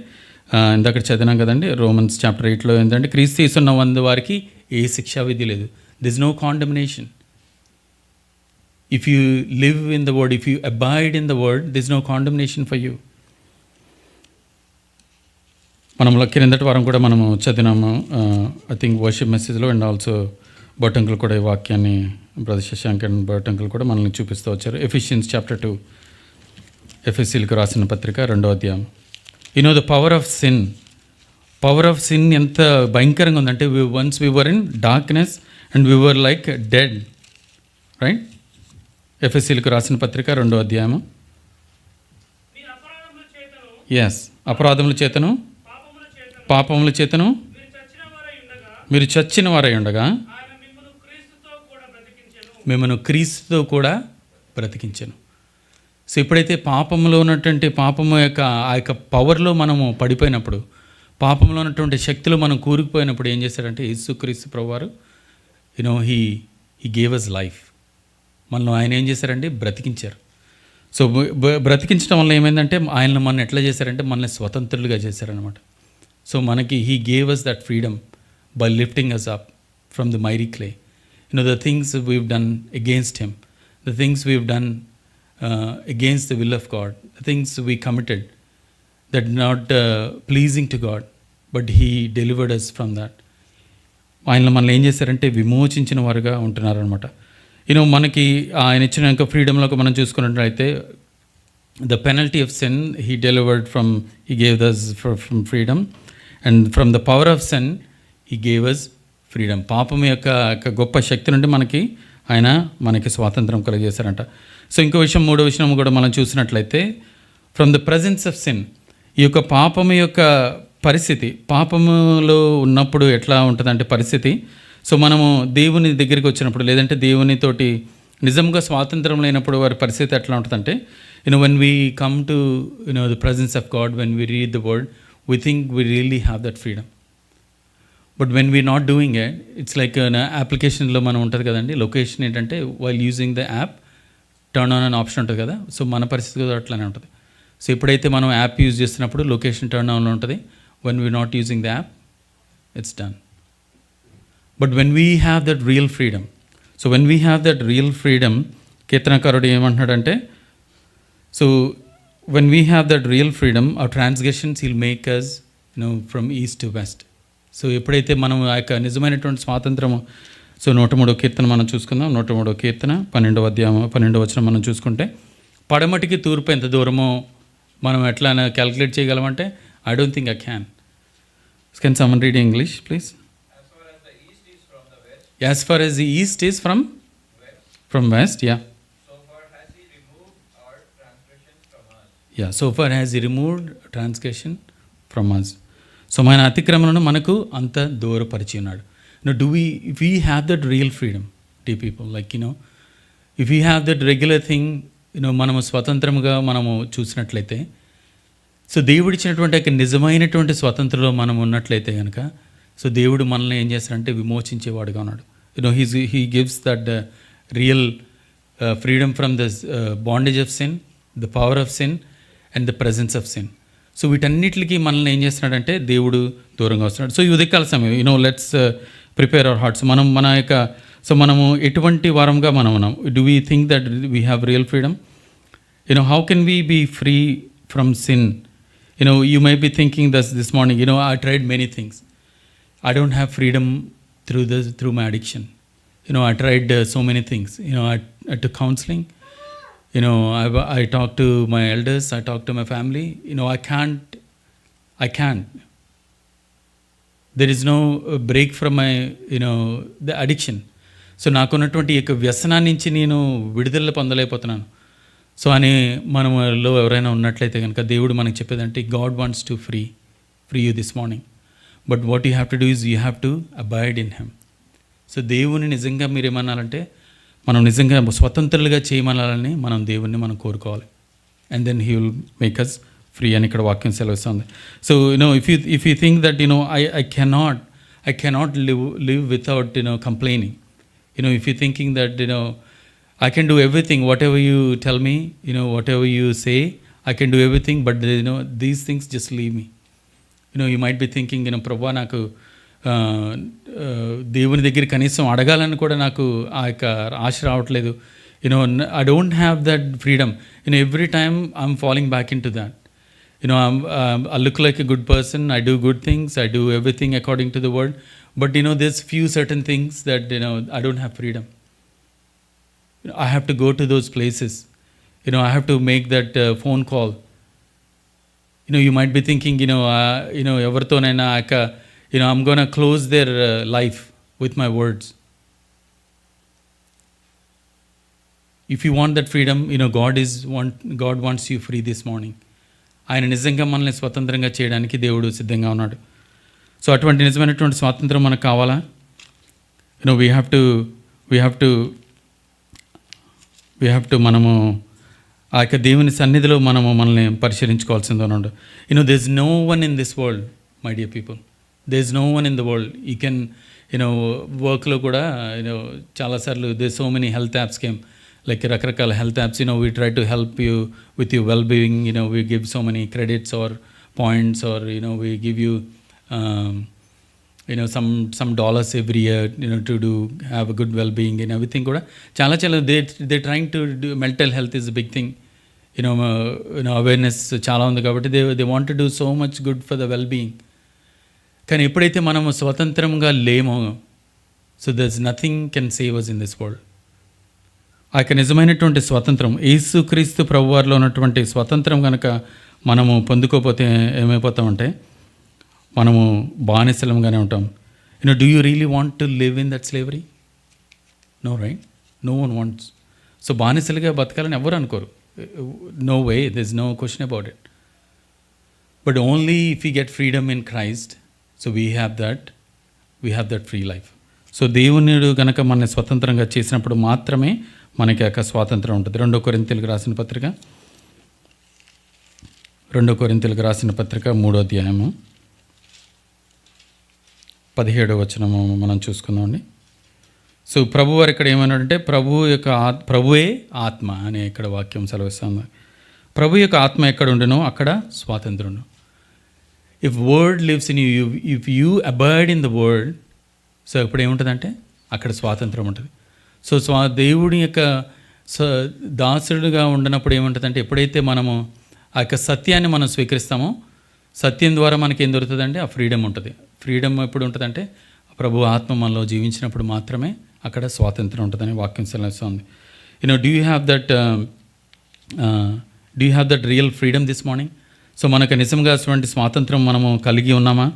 ఇందాక చదివినాం కదండి రోమన్స్ చాప్టర్ 8లో ఏంటంటే, క్రీస్తు యేసున్న వారికి ఏ శిక్షా విధి లేదు. There's no condemnation. If you live in the word, if you abide in the word, there is no condemnation for you. మనం కిందటి వారం కూడా మనము చదివినాము, ఐ థింక్ వర్షిప్ మెసేజ్లో, అండ్ ఆల్సో బొటంకులు కూడా ఈ వాక్యాన్ని బ్రదర్ శశాంక్ అండ్ బొటంకులు కూడా మనల్ని చూపిస్తూ వచ్చారు. ఎఫిషియన్స్ చాప్టర్ 2, ఎఫెసీలకు రాసిన పత్రిక 2వ అధ్యాయం. ద పవర్ ఆఫ్ సిన్ ఎంత భయంకరంగా ఉందంటే, once we were in darkness and we were like dead, right? ఎఫెసీలకు రాసిన పత్రిక 2వ అధ్యాయము. ఎస్, అపరాధముల చేతను పాపముల చేతను మీరు చచ్చిన వారై ఉండగా మిమ్మల్ని క్రీస్తుతో కూడా బ్రతికించెను. సో ఎప్పుడైతే పాపంలో ఉన్నటువంటి పాపము యొక్క ఆ యొక్క పవర్లో మనము పడిపోయినప్పుడు, పాపంలో ఉన్నటువంటి శక్తులు మనం కూరుకుపోయినప్పుడు ఏం చేశారంటే యేసుక్రీస్తు ప్రభువారు హీ గేవ్ అస్ లైఫ్. మనల్ని ఆయన ఏం చేశారంటే బ్రతికించారు. సో బ్రతికించడం వల్ల ఏమైందంటే ఆయన మనం ఎట్లా చేశారంటే మనల్ని స్వతంత్రులుగా చేశారనమాట. సో మనకి he gave us that freedom by lifting us up from the miry clay. The things we've done against him, the things we've done against the will of God, the things we committed that not pleasing to God, but he delivered us from that. ఆయన మనల్ని ఏం చేశారంటే విమోచించిన వారుగా ఉంటున్నారనమాట. మనకి ఆయన ఇచ్చిన యొక్క ఫ్రీడమ్లోకి మనం చూసుకున్నట్లయితే the penalty of sin he delivered from, he gave thus from freedom, and from the power of sin he gave us freedom. పాపం యొక్క గొప్ప శక్తి నుండి ఆయన మనకి స్వాతంత్రం కలిగజేశారంట. సో ఇంకో విషయం, మూడో విషయం కూడా మనం చూసినట్లయితే from the presence of sin, ఈ యొక్క పాపము యొక్క పరిస్థితి, పాపములో ఉన్నప్పుడు ఎట్లా ఉంటుందంటే పరిస్థితి. సో మనము దేవుని దగ్గరికి వచ్చినప్పుడు, లేదంటే దేవునితోటి నిజంగా స్వాతంత్రం లేనప్పుడు వారి పరిస్థితి ఎట్లా ఉంటుందంటే, when we come to the presence of God, when we read the word, we think we really have that freedom. But when we not doing it, it's like అప్లికేషన్లో మనం ఉంటుంది కదండి, లొకేషన్ ఏంటంటే while using the app turn on అనే option ఉంటుంది కదా. So మన పరిస్థితి కూడా అట్లానే ఉంటుంది. సో ఎప్పుడైతే మనం యాప్ యూజ్ చేస్తున్నప్పుడు లొకేషన్ టర్న్ ఆన్లో ఉంటుంది, when we not using the app it's done. But when we have that real freedom, so when we have that real freedom, కీర్తనకారుడు ఏమంటున్నాడంటే, so when we have that real freedom our transgressions will make us from east to west. So ఎప్పుడైతే మనం ఆ యొక్క నిజమైనటువంటి స్వాతంత్రము, so 103వ కీర్తన మనం చూసుకుందాం. 103వ కీర్తన 12వ అధ్యాయం 12వ వచనం మనం చూసుకుంటే, పడమటికి తూర్పు ఎంత దూరమో మనం ఎట్లా క్యాలిక్యులేట్ చేయగలమంటే, I don't think I can. Can someone read English please? As far as the east is from west, yeah. So far has he removed our transgression from us. Yeah, so far has he removed transgression from us. So మన అతిక్రమణను మనకు అంత దూరపరిచి ఉన్నాడు. If we have that real freedom, dear people, like if we have that regular thing, మనము స్వతంత్రముగా మనము చూసినట్లయితే, so దేవుడు ఇచ్చినటువంటి నిజమైనటువంటి స్వతంత్రంలో మనం ఉన్నట్లయితే కనుక, సో దేవుడు మనల్ని ఏం చేస్తారంటే విమోచించేవాడుగా ఉన్నాడు. He gives that real freedom from the bondage of sin, the power of sin, and the presence of sin. So వీటన్నిటికి మనల్ని ఏం చేస్తున్నాడంటే దేవుడు దూరంగా వస్తున్నాడు. సో ఈ ఉదయకాల సమయం లెట్స్ ప్రిపేర్ అవర్ హార్ట్స్. మనము ఎటువంటి వారంగా మనం ఉన్నాం? Do we think that we have real freedom? How can we be free from sin? You may be thinking this morning, I tried many things. I don't have freedom through my addiction. I tried so many things. I took counseling. I talked to my elders, I talked to my family. I can't. There is no break from my, the addiction. So నాకున్నటువంటి యొక్క వ్యసనాన్ని నుంచి నేను విడుదల పొందలేకపోతున్నాను. So అని మనలో ఎవరైనా ఉన్నట్లయితే కనుక దేవుడు మనకు చెప్పేదంటే, God wants to free you this morning. But what you have to do is you have to abide in him. So దేవుని నిజంగా మీరు ఏమన్నారంటే, మనం నిజంగా స్వతంత్రులుగా చేయమనాలని మనం దేవుణ్ణి మనం కోరుకోవాలి. And then he will make us free అని ఇక్కడ వాక్యం సెలవిస్తుంది. So if you think that I cannot live without complaining. If you're thinking that I can do everything, whatever you tell me, whatever you say, I can do everything, but these things just leave me. You might be thinking, ప్రభా నాకు దేవుని దగ్గర కనీసం అడగాలని కూడా నాకు ఆ యొక్క ఆశ రావట్లేదు. I don't have that freedom. Every time I'm falling back into that. I look like a good person, I do good things, I do everything according to the word, but there's few certain things that I don't have freedom. I have to go to those places. I have to make that phone call. You might be thinking, ఎవరితోనైనా I'm going to close their life with my words. If you want that freedom, God wants you free this morning. ఆయన నిజంగా మనల్ని స్వతంత్రంగా చేయడానికి దేవుడు సిద్ధంగా ఉన్నాడు. So అటువంటి నిజమైనటువంటి స్వాతంత్రం మనకు కావాలా? వీ హ్యావ్ టు మనము ఆ యొక్క దేవుని సన్నిధిలో మనల్ని పరిశీలించుకోవాల్సిందో ఉన్నాడు. There is no one in this world, my dear people, there is no one in the world. You can వర్క్లో కూడా చాలాసార్లు there so many health apps came, like రకరకాల health apps. we try to help you with your well-being. We give so many credits or points, or we give you some dollars every year to have a good well-being and everything kuda chala they trying to do. Mental health is a big thing. Awareness chala undi kabatti they want to do so much good for the well-being. Kani eppudaithe manamu swatantramga lemo, so there's nothing can save us in this world. ఆ యొక్క నిజమైనటువంటి స్వాతంత్రం, యేసుక్రీస్తు ప్రభువారిలో ఉన్నటువంటి స్వాతంత్రం కనుక మనము పొందుకోకపోతే ఏమైపోతామంటే మనము బానిసలంగానే ఉంటాం. Do you really want to live in that slavery? No, right? No one wants. So బానిసలుగా బతకాలని ఎవరు అనుకోరు. No way, there is no question about it. But only if you get freedom in Christ, so we have that free life. So దేవునిడు కనుక మనల్ని స్వతంత్రంగా చేసినప్పుడు మాత్రమే మనకి యొక్క స్వాతంత్రం ఉంటుంది. 2 కొరింథీయులకు రాసిన పత్రిక 3వ అధ్యాయము 17వ వచనము మనం చూసుకుందామండి. సో ప్రభు వారు ఇక్కడ ఏమన్నాడంటే ప్రభువే ఆత్మ అనే ఇక్కడ వాక్యం సెలవిస్తుంది. ప్రభు యొక్క ఆత్మ ఎక్కడ ఉండునో అక్కడ స్వాతంత్రం. If word lives in you, if you abide in the word, so ఇప్పుడు ఏముంటుందంటే అక్కడ స్వాతంత్రం ఉంటుంది. సో దేవుడి యొక్క దాసుడుగా ఉండనప్పుడు ఏముంటుందంటే ఎప్పుడైతే మనము ఆ యొక్క సత్యాన్ని మనం స్వీకరిస్తామో, సత్యం ద్వారా మనకి ఏం దొరుకుతుందంటే ఆ ఫ్రీడమ్ ఉంటుంది. ఫ్రీడమ్ ఎప్పుడు ఉంటుందంటే ప్రభు ఆత్మ మనలో జీవించినప్పుడు మాత్రమే అక్కడ స్వాతంత్రం ఉంటుందని వాక్యం సెలవిస్తుంది. Do you have that real freedom this morning? So మనకు నిజంగా అటువంటి స్వాతంత్రం మనము కలిగి ఉన్నామా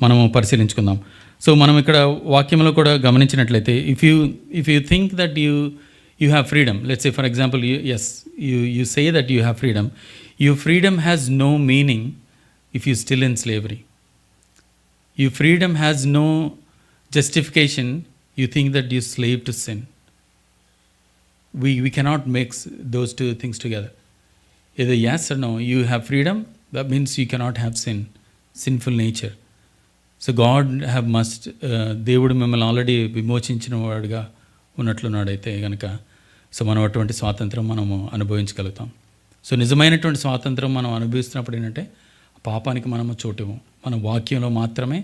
మనము పరిశీలించుకుందాం. సో మనం ఇక్కడ వాక్యంలో కూడా గమనించినట్లయితే if you think that you have freedom, let's say for example you say that you have freedom, your freedom has no meaning if you still in slavery. Your freedom has no justification, you think that you slave to sin. We cannot mix those two things together. Either yes or no. You have freedom, that means you cannot have sinful nature. So God దేవుడు మిమ్మల్ని already విమోచించిన వాడుగా ఉన్నట్లున్నాడైతే కనుక so మనం అటువంటి స్వాతంత్రం మనము అనుభవించగలుగుతాం. So నిజమైనటువంటి స్వాతంత్రం మనం అనుభవిస్తున్నప్పుడు ఏంటంటే పాపానికి మనము చోటు, మన వాక్యంలో మాత్రమే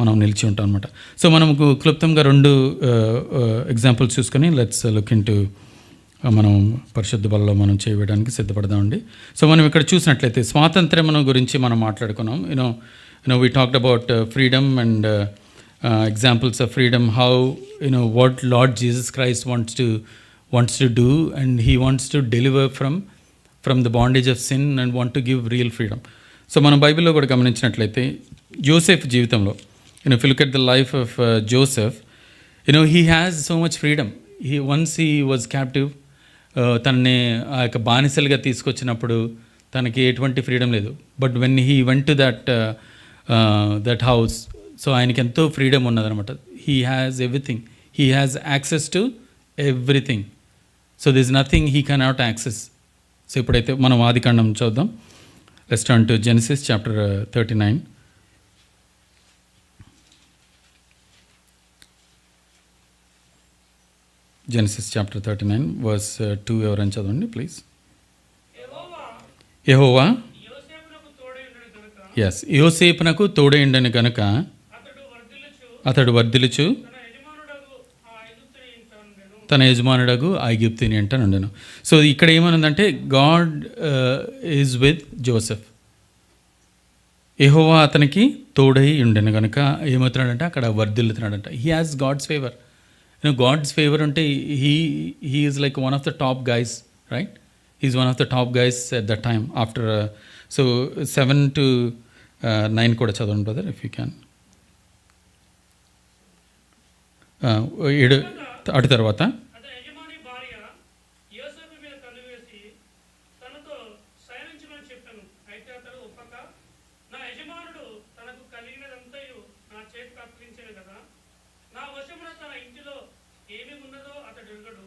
మనం నిలిచి ఉంటాం అనమాట. సో మనకు క్లుప్తంగా 2 ఎగ్జాంపుల్స్ చూసుకొని లెట్స్ లుక్ ఇంటూ మనం పరిశుద్ధ బలలో మనం చేయడానికి సిద్ధపడదామండి. సో మనం ఇక్కడ చూసినట్లయితే స్వాతంత్రం గురించి మనం మాట్లాడుకున్నాం. We talked about freedom and examples of freedom, how what Lord Jesus Christ wants to do, and he wants to deliver from the bondage of sin and want to give real freedom. So మనం బైబిల్లో కూడా గమనించినట్లయితే Joseph జీవితంలో, if you look at the life of Joseph, he has so much freedom. Once he was captive, తనని ఆ యొక్క బానిసలుగా తీసుకొచ్చినప్పుడు తనకి ఎటువంటి ఫ్రీడమ్ లేదు. But when he went to that house, so ఆయనకి ఎంతో ఫ్రీడమ్ ఉన్నదనమాట. He has everything, he has access to everything. So this nothing he cannot access. So ఇప్పుడైతే మనం ఆదికాండం చూద్దాం. Let's turn to Genesis chapter 39. Genesis chapter 39 verse 2 ఎవరైనా చదవండి please. యెహోవా యోసేపునకు తోడైండని గనుక అతడు వర్ధిల్లుచు తన యజమానుడగు ఐగుప్తుని అంట నుండెను. సో ఇక్కడ ఏమనుందంటే గాడ్ ఈజ్ విత్ జోసెఫ్. యెహోవా అతనికి తోడై ఉండెను కనుక ఏమవుతున్నాడంటే అక్కడ వర్ధిల్లుతున్నాడంట. He has God's favour. God's favour అంటే he is like one of the top guys, right? Is one of the top guys at the time after. So 7 to 9 కూడా చదవండి బ్రదర్ ఇఫ్ యూ క్యాన్. 7 అటు తర్వాత అతని యజమాని భార్య యోసేపు మీద కన్నువేసి తనతో శయనించమని చెప్పాను. అయితే అతడు ఒప్పక, నా యజమానుడు తనకు కలిగినదంతయు నా చేతికి అప్పగించాను కదా, నా వశమున తన ఇంటిలో ఏమి ఉన్నదో అతడు ఎరుగడు.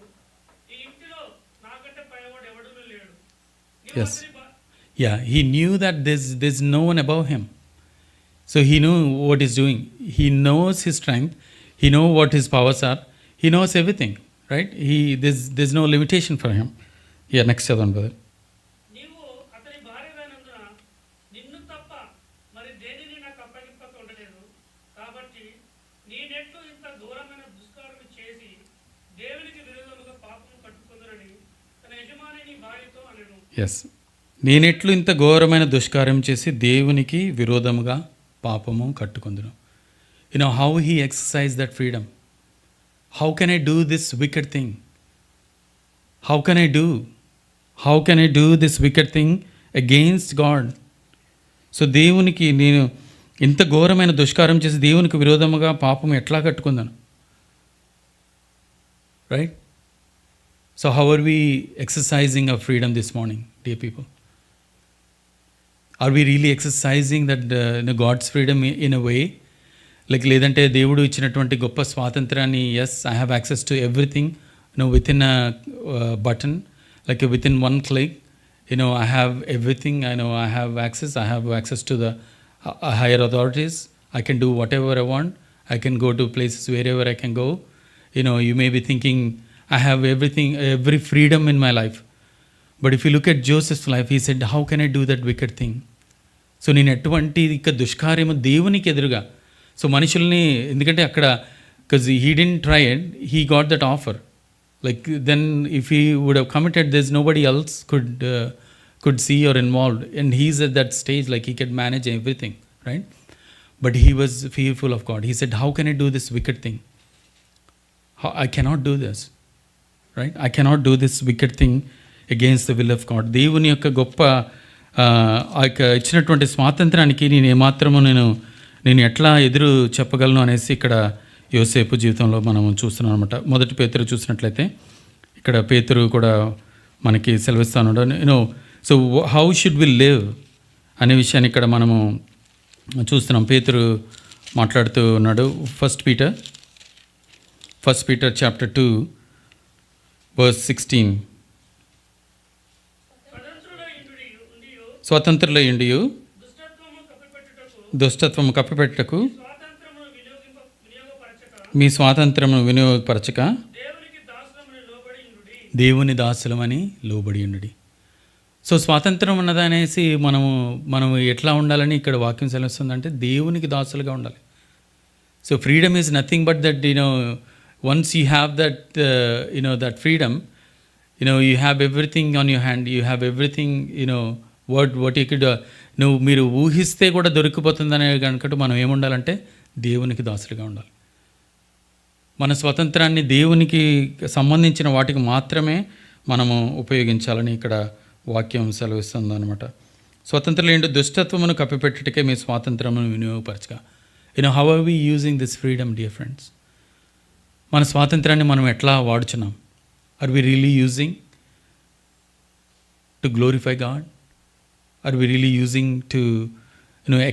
ఈ ఇంటిలో నాకంటే పైవాడు ఎవడూ లేడు. నీవు Yes. అతని Yeah, he knew that there's no one above him. So he knew what he's doing. He knows his strength. He knows what his powers are. He knows everything, right? There's no limitation for him. Yeah, next chapter, brother. నీవు అతని భార్యవైనందున నిన్ను తప్ప మరి దేనిని నాకు అప్పగింపక ఉండలేదు. కాబట్టి నీ నెట్లు ఇంత ఘోరమైన దుష్కార్యం చేసి దేవునికి విరోధముగా పాపము కట్టుకుందరని తన యజమాని భార్యతో అనెను. Yes. నేనెట్లు ఇంత ఘోరమైన దుష్కార్యం చేసి దేవునికి విరోధముగా పాపము కట్టుకుందును. How he exercised that freedom. How can I do this wicked thing? How can I do this wicked thing against God? So దేవునికి నేను ఇంత ఘోరమైన దుష్కారం చేసి దేవునికి విరోధముగా పాపం ఎట్లా కట్టుకుందాను, right? So how are we exercising our freedom this morning, dear people? Are we really exercising that God's freedom in a way లేదంటే దేవుడు ఇచ్చినటువంటి గొప్ప స్వాతంత్రాన్ని, yes I have access to everything with in a button, like with in one click, I have everything, I have access to the higher authorities. I can do whatever I want. I can go to places wherever I can go. You may be thinking I have everything, every freedom in my life. But if you look at Joseph's life, he said, how can I do that wicked thing? So నేను ఎటువంటి ఇక దుష్కార్యము దేవునికి ఎదురుగా, so మనుషుల్ని, ఎందుకంటే అక్కడ because he didn't try it, he got that offer. Like then if he would have committed, there's nobody else could see or involved, and he's at that stage like he could manage everything, right? But he was fearful of God. He said, how can I do this wicked thing? I cannot do this, right? I cannot do this wicked thing against the will of God. దేవుని యొక్క గొప్ప ఆ యొక్క ఇచ్చినటువంటి స్వాతంత్రానికి నేను ఏమాత్రము నేను ఎట్లా ఎదురు చెప్పగలను అనేసి ఇక్కడ యోసేపు జీవితంలో మనం చూస్తున్నాం అనమాట. మొదటి పేతురు చూసినట్లయితే ఇక్కడ పేతురు కూడా మనకి సెలవిస్తాను. So how should we live అనే విషయాన్ని ఇక్కడ మనము చూస్తున్నాం. పేతురు మాట్లాడుతూ ఉన్నాడు. First Peter chapter 2 verse 16. స్వతంత్రులై ఉండియు దుష్టత్వము కప్పిపెట్టుటకు మీ స్వాతంత్రమును వినియోగపరచక దేవుని దాసులమని లోబడి ఉండుడి. సో స్వాతంత్రం ఉన్నదనేసి మనము ఎట్లా ఉండాలని ఇక్కడ వాక్యం సెలవుస్తుందంటే దేవునికి దాసులుగా ఉండాలి. So freedom is nothing but that once you have that that freedom, you have everything on your hand, you have everything what you could, మీరు ఊహిస్తే కూడా దొరికిపోతుందనే కనుక మనం ఏముండాలంటే దేవునికి దాసులుగా ఉండాలి. మన స్వతంత్రాన్ని దేవునికి సంబంధించిన వాటికి మాత్రమే మనము ఉపయోగించాలని ఇక్కడ వాక్యం సెలవిస్తుంది అనమాట. స్వతంత్రులేంటి దుష్టత్వమును కప్పిపెట్టుటకే మీ స్వాతంత్రమును వినియోగపరచక. How are we using this freedom, dear friends? మన స్వాతంత్రాన్ని మనం ఎట్లా వాడుచున్నాం? Are we really using to glorify God? Are we really using to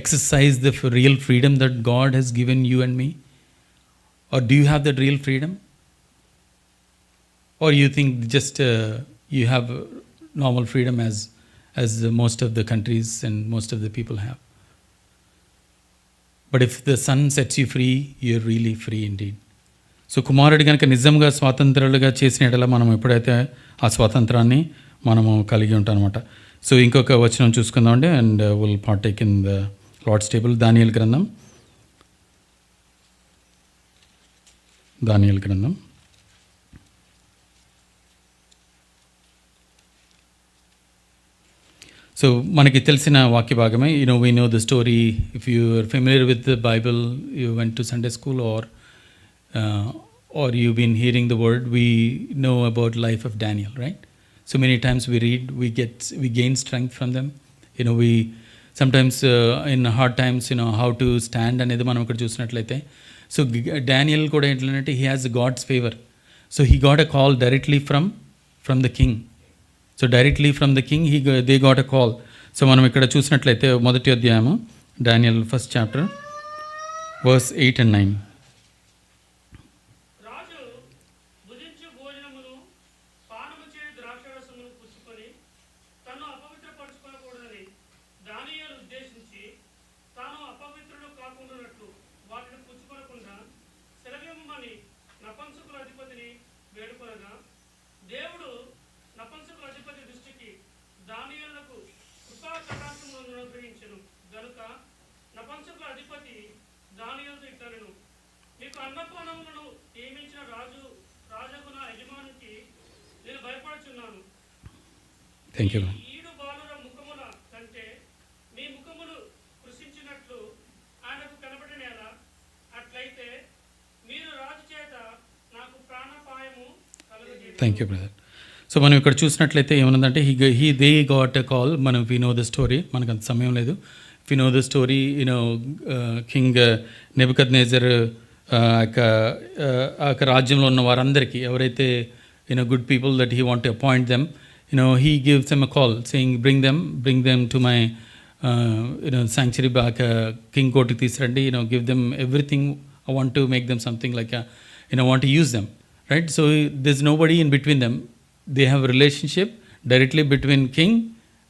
exercise the real freedom that God has given you and me? Or do you have that real freedom? Or you think just you have normal freedom as most of the countries and most of the people have? But if the Son sets you free, you're really free indeed. So కుమారుడు కనుక నిజంగా స్వాతంత్రాలుగా చేసిన ఎడల మనం ఎప్పుడైతే ఆ స్వాతంత్రాన్ని మనము కలిగి ఉంటాం అనమాట. సో ఇంకొక వచనం చూసుకుందామండి, and will partake in the Lord's table. దానియేలు గ్రంథం సో మనకి తెలిసిన వాక్య భాగమే. We know the story. If you are familiar with the Bible, you went to Sunday school or you've been hearing the word, we know about life of Daniel, right? So many times we read, we gain strength from them. We sometimes in hard times, how to stand అనేది మనం ఇక్కడ చూసినట్లయితే. So Daniel కూడా ఏంటంటే he has God's favor. So he got a call directly from the king. So directly from the king they got a call. సో మనం ఇక్కడ చూసినట్లయితే మొదటి అధ్యాయము Daniel first chapter verse 8 and 9. రాజు భుజించు భోజనమును పానము చేయు ద్రాక్షారసమును పుచ్చుకొని తన్ను అపవిత్రపరచుకోకూడదని దానియేలు ఉద్దేశించి తాను అపవిత్రుడు కాకుండానట్లు వాటిని పుచ్చుకొనకుండా సెలవిమ్మని నపుంసకుల అధిపతిని వేడుకొనగా దేవుడు నపుంసకుల అధిపతి దృష్టికి దానియేలునకు కృపా కటాక్షములను అనుగ్రహించెను గనుక నపుంసకుల అధిపతి దానియేలుతో ఇట్లనెను, నీకు అన్నపానములను నియమించిన రాజుకు నా యజమానికి నేను భయపడుచున్నాను. Thank you. ఈడు బాలుర ముఖముల కంటే మీ ముఖములు కృషించినట్లు ఆయనకు కనబడినేలా. అట్లయితే మీరు రాజు చేత నాకు ప్రాణాపాయము కలుగజేయుడి. Thank you brother. సో మనం ఇక్కడ చూసినట్లయితే ఏమన్నదంటే దే గాట్ ఎ కాల్. మనం వి నో ద స్టోరీ, మనకు అంత సమయం లేదు. We know the story. King Nebuchadnezzar ఆ రాజ్యంలో ఉన్న వారందరికీ ఎవరైతే good people that he want to appoint them, he gives them a call saying bring them to my sanctuary back, king కోర్టుకి తీసురండి, give them everything. I want to make them something like want to use them, right? So there's nobody in between them. They have a relationship directly between king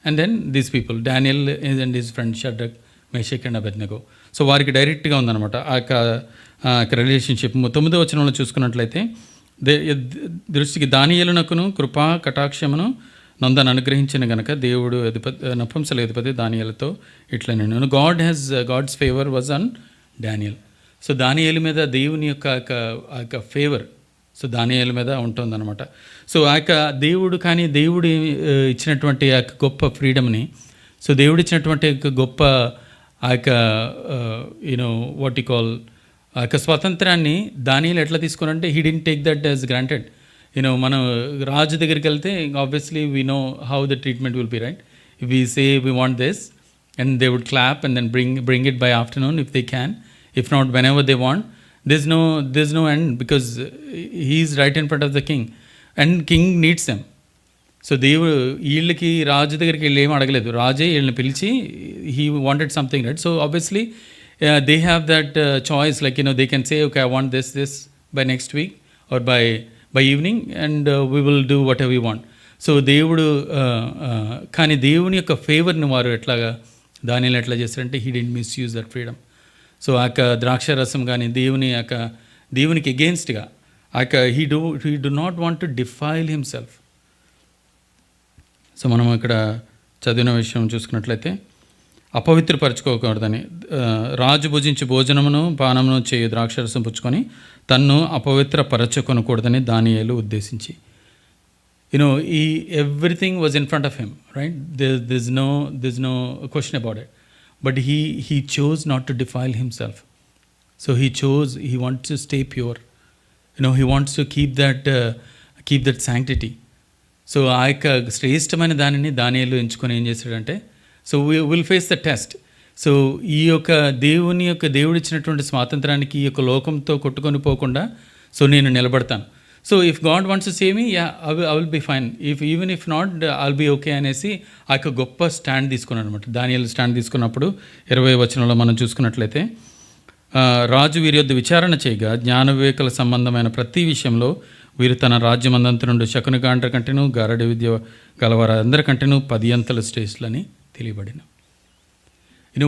and then these people, Daniel and his friend Shadrach, Meshach and Abednego. So వారికి డైరెక్ట్గా ఉందన్నమాట ఆ యొక్క relationship. 9వ వచనంలో చూసుకున్నట్లయితే దృష్టికి దానియేలునకును కృపా కటాక్షమును నందను అనుగ్రహించిన గనక దేవుడు నపుంసల అధిపతి దానియేలుతో ఇట్లా నేను God's favour was on Daniel. So దానియేలు మీద దేవుని యొక్క ఫేవర్ సో దానియేలు మీద ఉంటుందన్నమాట. సో ఆ యొక్క దేవుడు ఇచ్చినటువంటి ఆ యొక్క గొప్ప ఫ్రీడమ్ని, సో దేవుడు ఇచ్చినటువంటి గొప్ప ఆ యొక్క వాట్ యు కాల్ ఆ యొక్క స్వాతంత్రాన్ని దానియేలు ఎట్లా తీసుకున్నారంటే he didn't take that as granted. మనం రాజు దగ్గరికి వెళ్తే obviously we know how the treatment will be, right? If we say we want this and they would clap and then bring it by afternoon if they can, if not whenever they want. There's no end because he is right in front of the king and king needs them. So వీళ్ళకి రాజు దగ్గరికి వెళ్ళి ఏమి అడగలేదు, రాజే వీళ్ళని పిలిచి he wanted something, right? So obviously they have that choice, like they can say okay, I want this by next week or by evening and we will do whatever you want. So దేవుడు కానీ దేవుని యొక్క ఫేవర్ని వారు ఎట్లాగా దానిలో ఎట్లా చేస్తారంటే he didn't misuse that freedom. So ఆ యొక్క ద్రాక్షరసం కానీ దేవునికి అగెయిన్స్ట్గా ఆ యొక్క he do not want to defile himself. So మనం ఇక్కడ చదివిన విషయం చూసుకున్నట్లయితే అపవిత్రపరచుకోకూడదని రాజు భుజించి భోజనమును పానమును చేయు ద్రాక్షరసం పుచ్చుకొని తన్ను అపవిత్రపరచుకొనకూడదని దానియేలు ఉద్దేశించి. Everything was in front of him, right? there's no question about it, but he chose not to defile himself. So he wants to stay pure. He wants to keep that sanctity. So ఆ యొక్క శ్రేష్టమైన దానిని దానియేలు ఎంచుకొని ఏం చేశాడంటే, so will face the test. So ఈ యొక్క దేవుడు ఇచ్చినటువంటి స్వాతంత్రానికి ఈ యొక్క లోకంతో కొట్టుకొని పోకుండా సో నేను నిలబడతాను. So if God wants to save me, I will be fine. Even if not I'll be okay అనేసి ఆ యొక్క గొప్ప స్టాండ్ తీసుకున్నాడు అనమాట. దానియేలు స్టాండ్ తీసుకున్నప్పుడు 20వ వచనంలో మనం చూసుకున్నట్లయితే రాజు వీరి యొద్ద విచారణ చేయగా జ్ఞాన వివేకల సంబంధమైన ప్రతి విషయంలో వీరు తన రాజ్యమందంత నుండి శకునగాండ్ర కంటేను గారడ విద్య గలవారు అందరికంటేను 10 అంతల శ్రేష్ఠులని తెలియబడిన.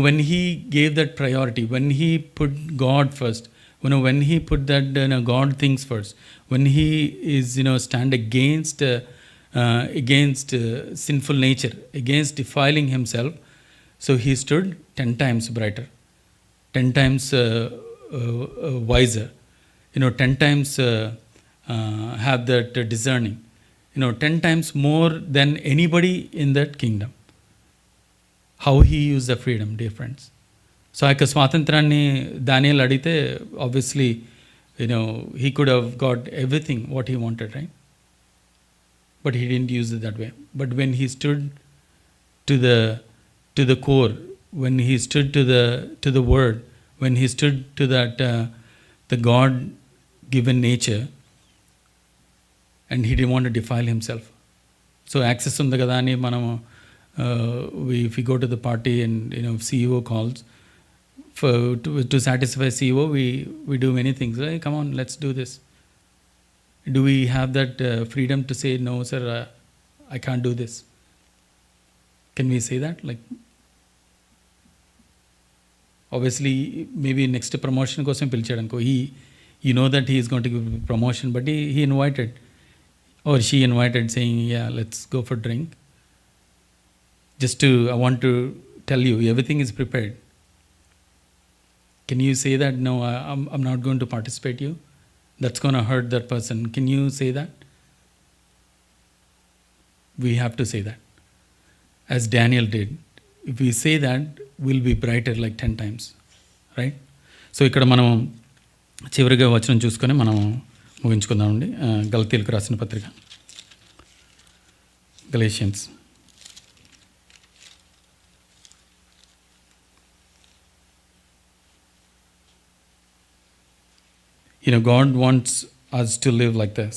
When he gave that priority, when he put God first, when he put that God things first, when he is stand against sinful nature, against defiling himself, so he stood 10 times brighter, 10 times wiser, 10 times have that discerning, 10 times more than anybody in that kingdom. How he use the freedom, dear friends. So ఆ యొక్క స్వాతంత్రాన్ని దానియేలు అడిగితే obviously he could have got everything what he wanted, right? But he didn't use it that way. But when he stood to the core, when he stood to the word, when he stood to that the God given nature, and he didn't want to defile himself. So access ఉంది కదా అని మనము if we go to the party and CEO calls to satisfy CEO, we do many things, right? Come on, let's do this. Do we have that freedom to say no, sir, I can't do this? Can we say that? Like, obviously maybe next promotion కోసం పిలిచాడు అనుకో, you know that he is going to give promotion, but he invited or she invited saying, yeah, let's go for drink. I want to tell you everything is prepared. Can you say that, no, I'm not going to participate you? That's going to hurt that person. Can you say that? We have to say that. As Daniel did. If we say that, we'll be brighter like 10 times. Right? So ఇక్కడ మనం చివరిగా వచనం చూసుకొని మనం ముగించుకుందామండి. గలతీయులకు రాసిన పత్రిక, Galatians. God wants us to live like this.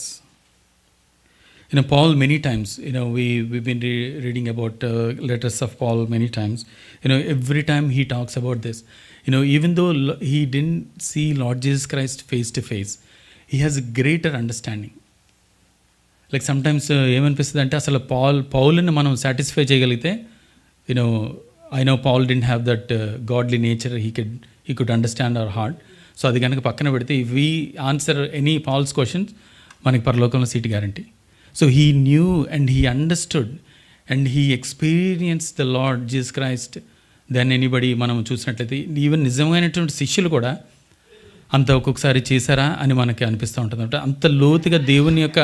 Paul many times, we've been reading about letters of Paul many times. Every time he talks about this. Even though he didn't see Lord Jesus Christ face to face, he has a greater understanding. Like sometimes ఏమనిపిస్తుంది అంటే అసలు పౌల్ని మనం satisfy చేయగలిగితే, I know Paul didn't have that godly nature. He could understand our heart. So అది కనుక పక్కన పెడితే, if we answer any Paul's questions, మనకి పరలోకంలో seat guarantee. So he knew and he understood and he experience the Lord Jesus Christ then anybody. మనం చూసినట్లయితే even నిజమైనటువంటి శిష్యులు కూడా అంత ఒక్కొక్కసారి చేశారా అని మనకి అనిపిస్తూ ఉంటుంది. అంటే అంత లోతుగా దేవుని యొక్క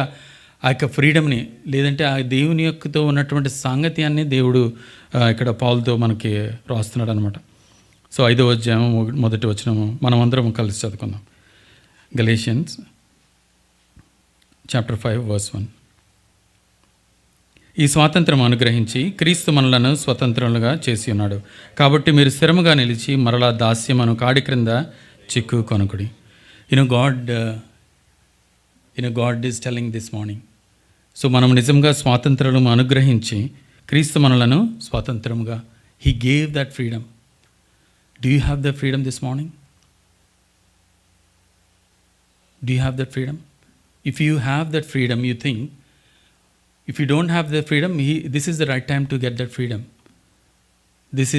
ఆ యొక్క ఫ్రీడమ్ని, లేదంటే ఆ దేవుని యొక్కతో ఉన్నటువంటి సాంగత్యాన్ని దేవుడు ఇక్కడ పాల్తో మనకి రాస్తున్నాడు అనమాట. సో 5వ అధ్యాయం 1వ వచనము మనం అందరం కలిసి చదువుకుందాం. Galatians chapter 5 verse 1. ఈ స్వాతంత్రం అనుగ్రహించి క్రీస్తు మనలను స్వతంత్రులుగా చేసి ఉన్నాడు, కాబట్టి మీరు స్థిరముగా నిలిచి మరలా దాస్యమను కాడి క్రింద చిక్కు కొనుకుడి. God is telling this morning. So మనం నిజంగా స్వాతంత్రము అనుగ్రహించి క్రీస్తు మనలను స్వాతంత్రముగా, he gave that freedom. Do you have that freedom this morning? Do you have that freedom? If you have that freedom, you think, if you don't have the freedom, this is the right time to get that freedom. This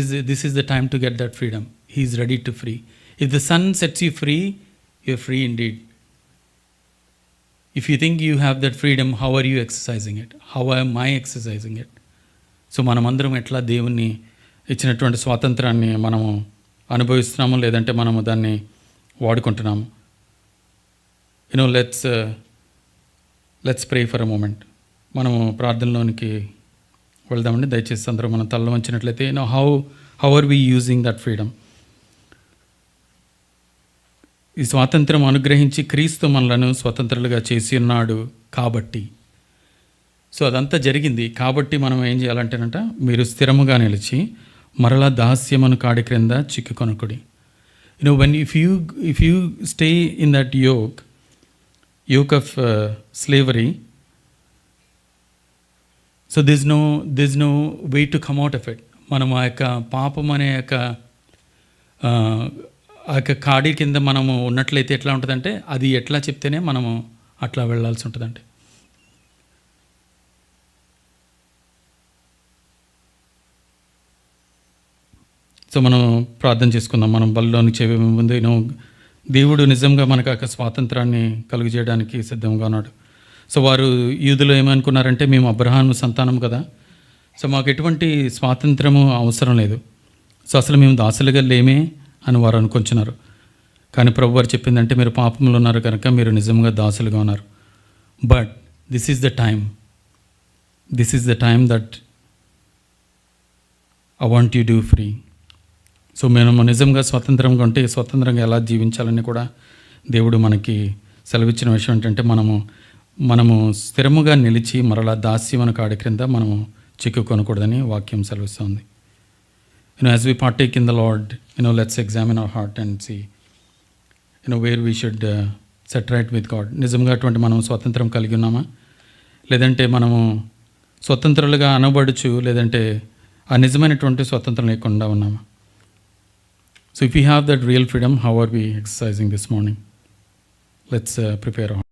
is the time to get that freedom. He is ready to free. If the Son sets you free, you are free indeed. If you think you have that freedom, how are you exercising it? How am I exercising it? So మనమందరం ఎట్లా దేవుని ఇచ్చినటువంటి స్వాతంత్రాన్ని మనము అనుభవిస్తున్నాము, లేదంటే మనము దాన్ని వాడుకుంటున్నాము. Let's pray for a moment. మనము ప్రార్థనలోనికి వెళ్దామండి. దయచేసి అందరూ మనం తల్ల వంచినట్లయితే, how are we using that freedom? ఈ స్వాతంత్రం అనుగ్రహించి క్రీస్తు మనలను స్వతంత్రులుగా చేసి ఉన్నాడు కాబట్టి. సో అదంతా జరిగింది కాబట్టి మనం ఏం చేయాలంటేనంట, మీరు స్థిరముగా నిలిచి మరలా దాస్యమను కాడి క్రింద చిక్కుకొనుకుడి. when if you stay in that yoke of slavery, so there's no way to come out of it. మనం ఆ యొక్క పాపం అనే ఆ యొక్క కాడి కింద మనము ఉన్నట్లయితే ఎట్లా ఉంటుందంటే, అది ఎట్లా చెప్తేనే మనము అట్లా వెళ్ళాల్సి ఉంటుందంటే. సో మనం ప్రార్థన చేసుకుందాం. మనం బలిలోనికి చేసే ముందు దేవుడు నిజంగా మనకు ఆ స్వాతంత్రాన్ని కలుగు చేయడానికి సిద్ధంగా ఉన్నాడు. సో వారు యూదులు ఏమనుకున్నారంటే, మేము అబ్రహాము సంతానం కదా, సో మాకు ఎటువంటి స్వాతంత్రము అవసరం లేదు, సో అసలు మేము దాసులుగా లేమే అని వారు అనుకుంటున్నారు. కానీ ప్రభు వారు చెప్పిందంటే, మీరు పాపంలో ఉన్నారు కనుక మీరు నిజంగా దాసులుగా ఉన్నారు. But this is the time that I want you do free. So మేము నిజంగా స్వతంత్రంగా ఉంటే స్వతంత్రంగా ఎలా జీవించాలని కూడా దేవుడు మనకి సెలవిచ్చిన విషయం ఏంటంటే మనము స్థిరముగా నిలిచి మరలా దాస్యమన కాడి క్రింద మనము చిక్కుకొనకూడదని వాక్యం సెలవిస్తుంది. As we partake in the Lord, let's examine our heart and see where we should set right with God. నిజంగా అటువంటి మనం స్వతంత్రం కలిగి ఉన్నామా, లేదంటే మనము స్వతంత్రులుగా అనబడుచు లేదంటే ఆ నిజమైనటువంటి స్వతంత్రం లేకుండా ఉన్నామా? So if we have that real freedom, how are we exercising this morning? Let's prepare our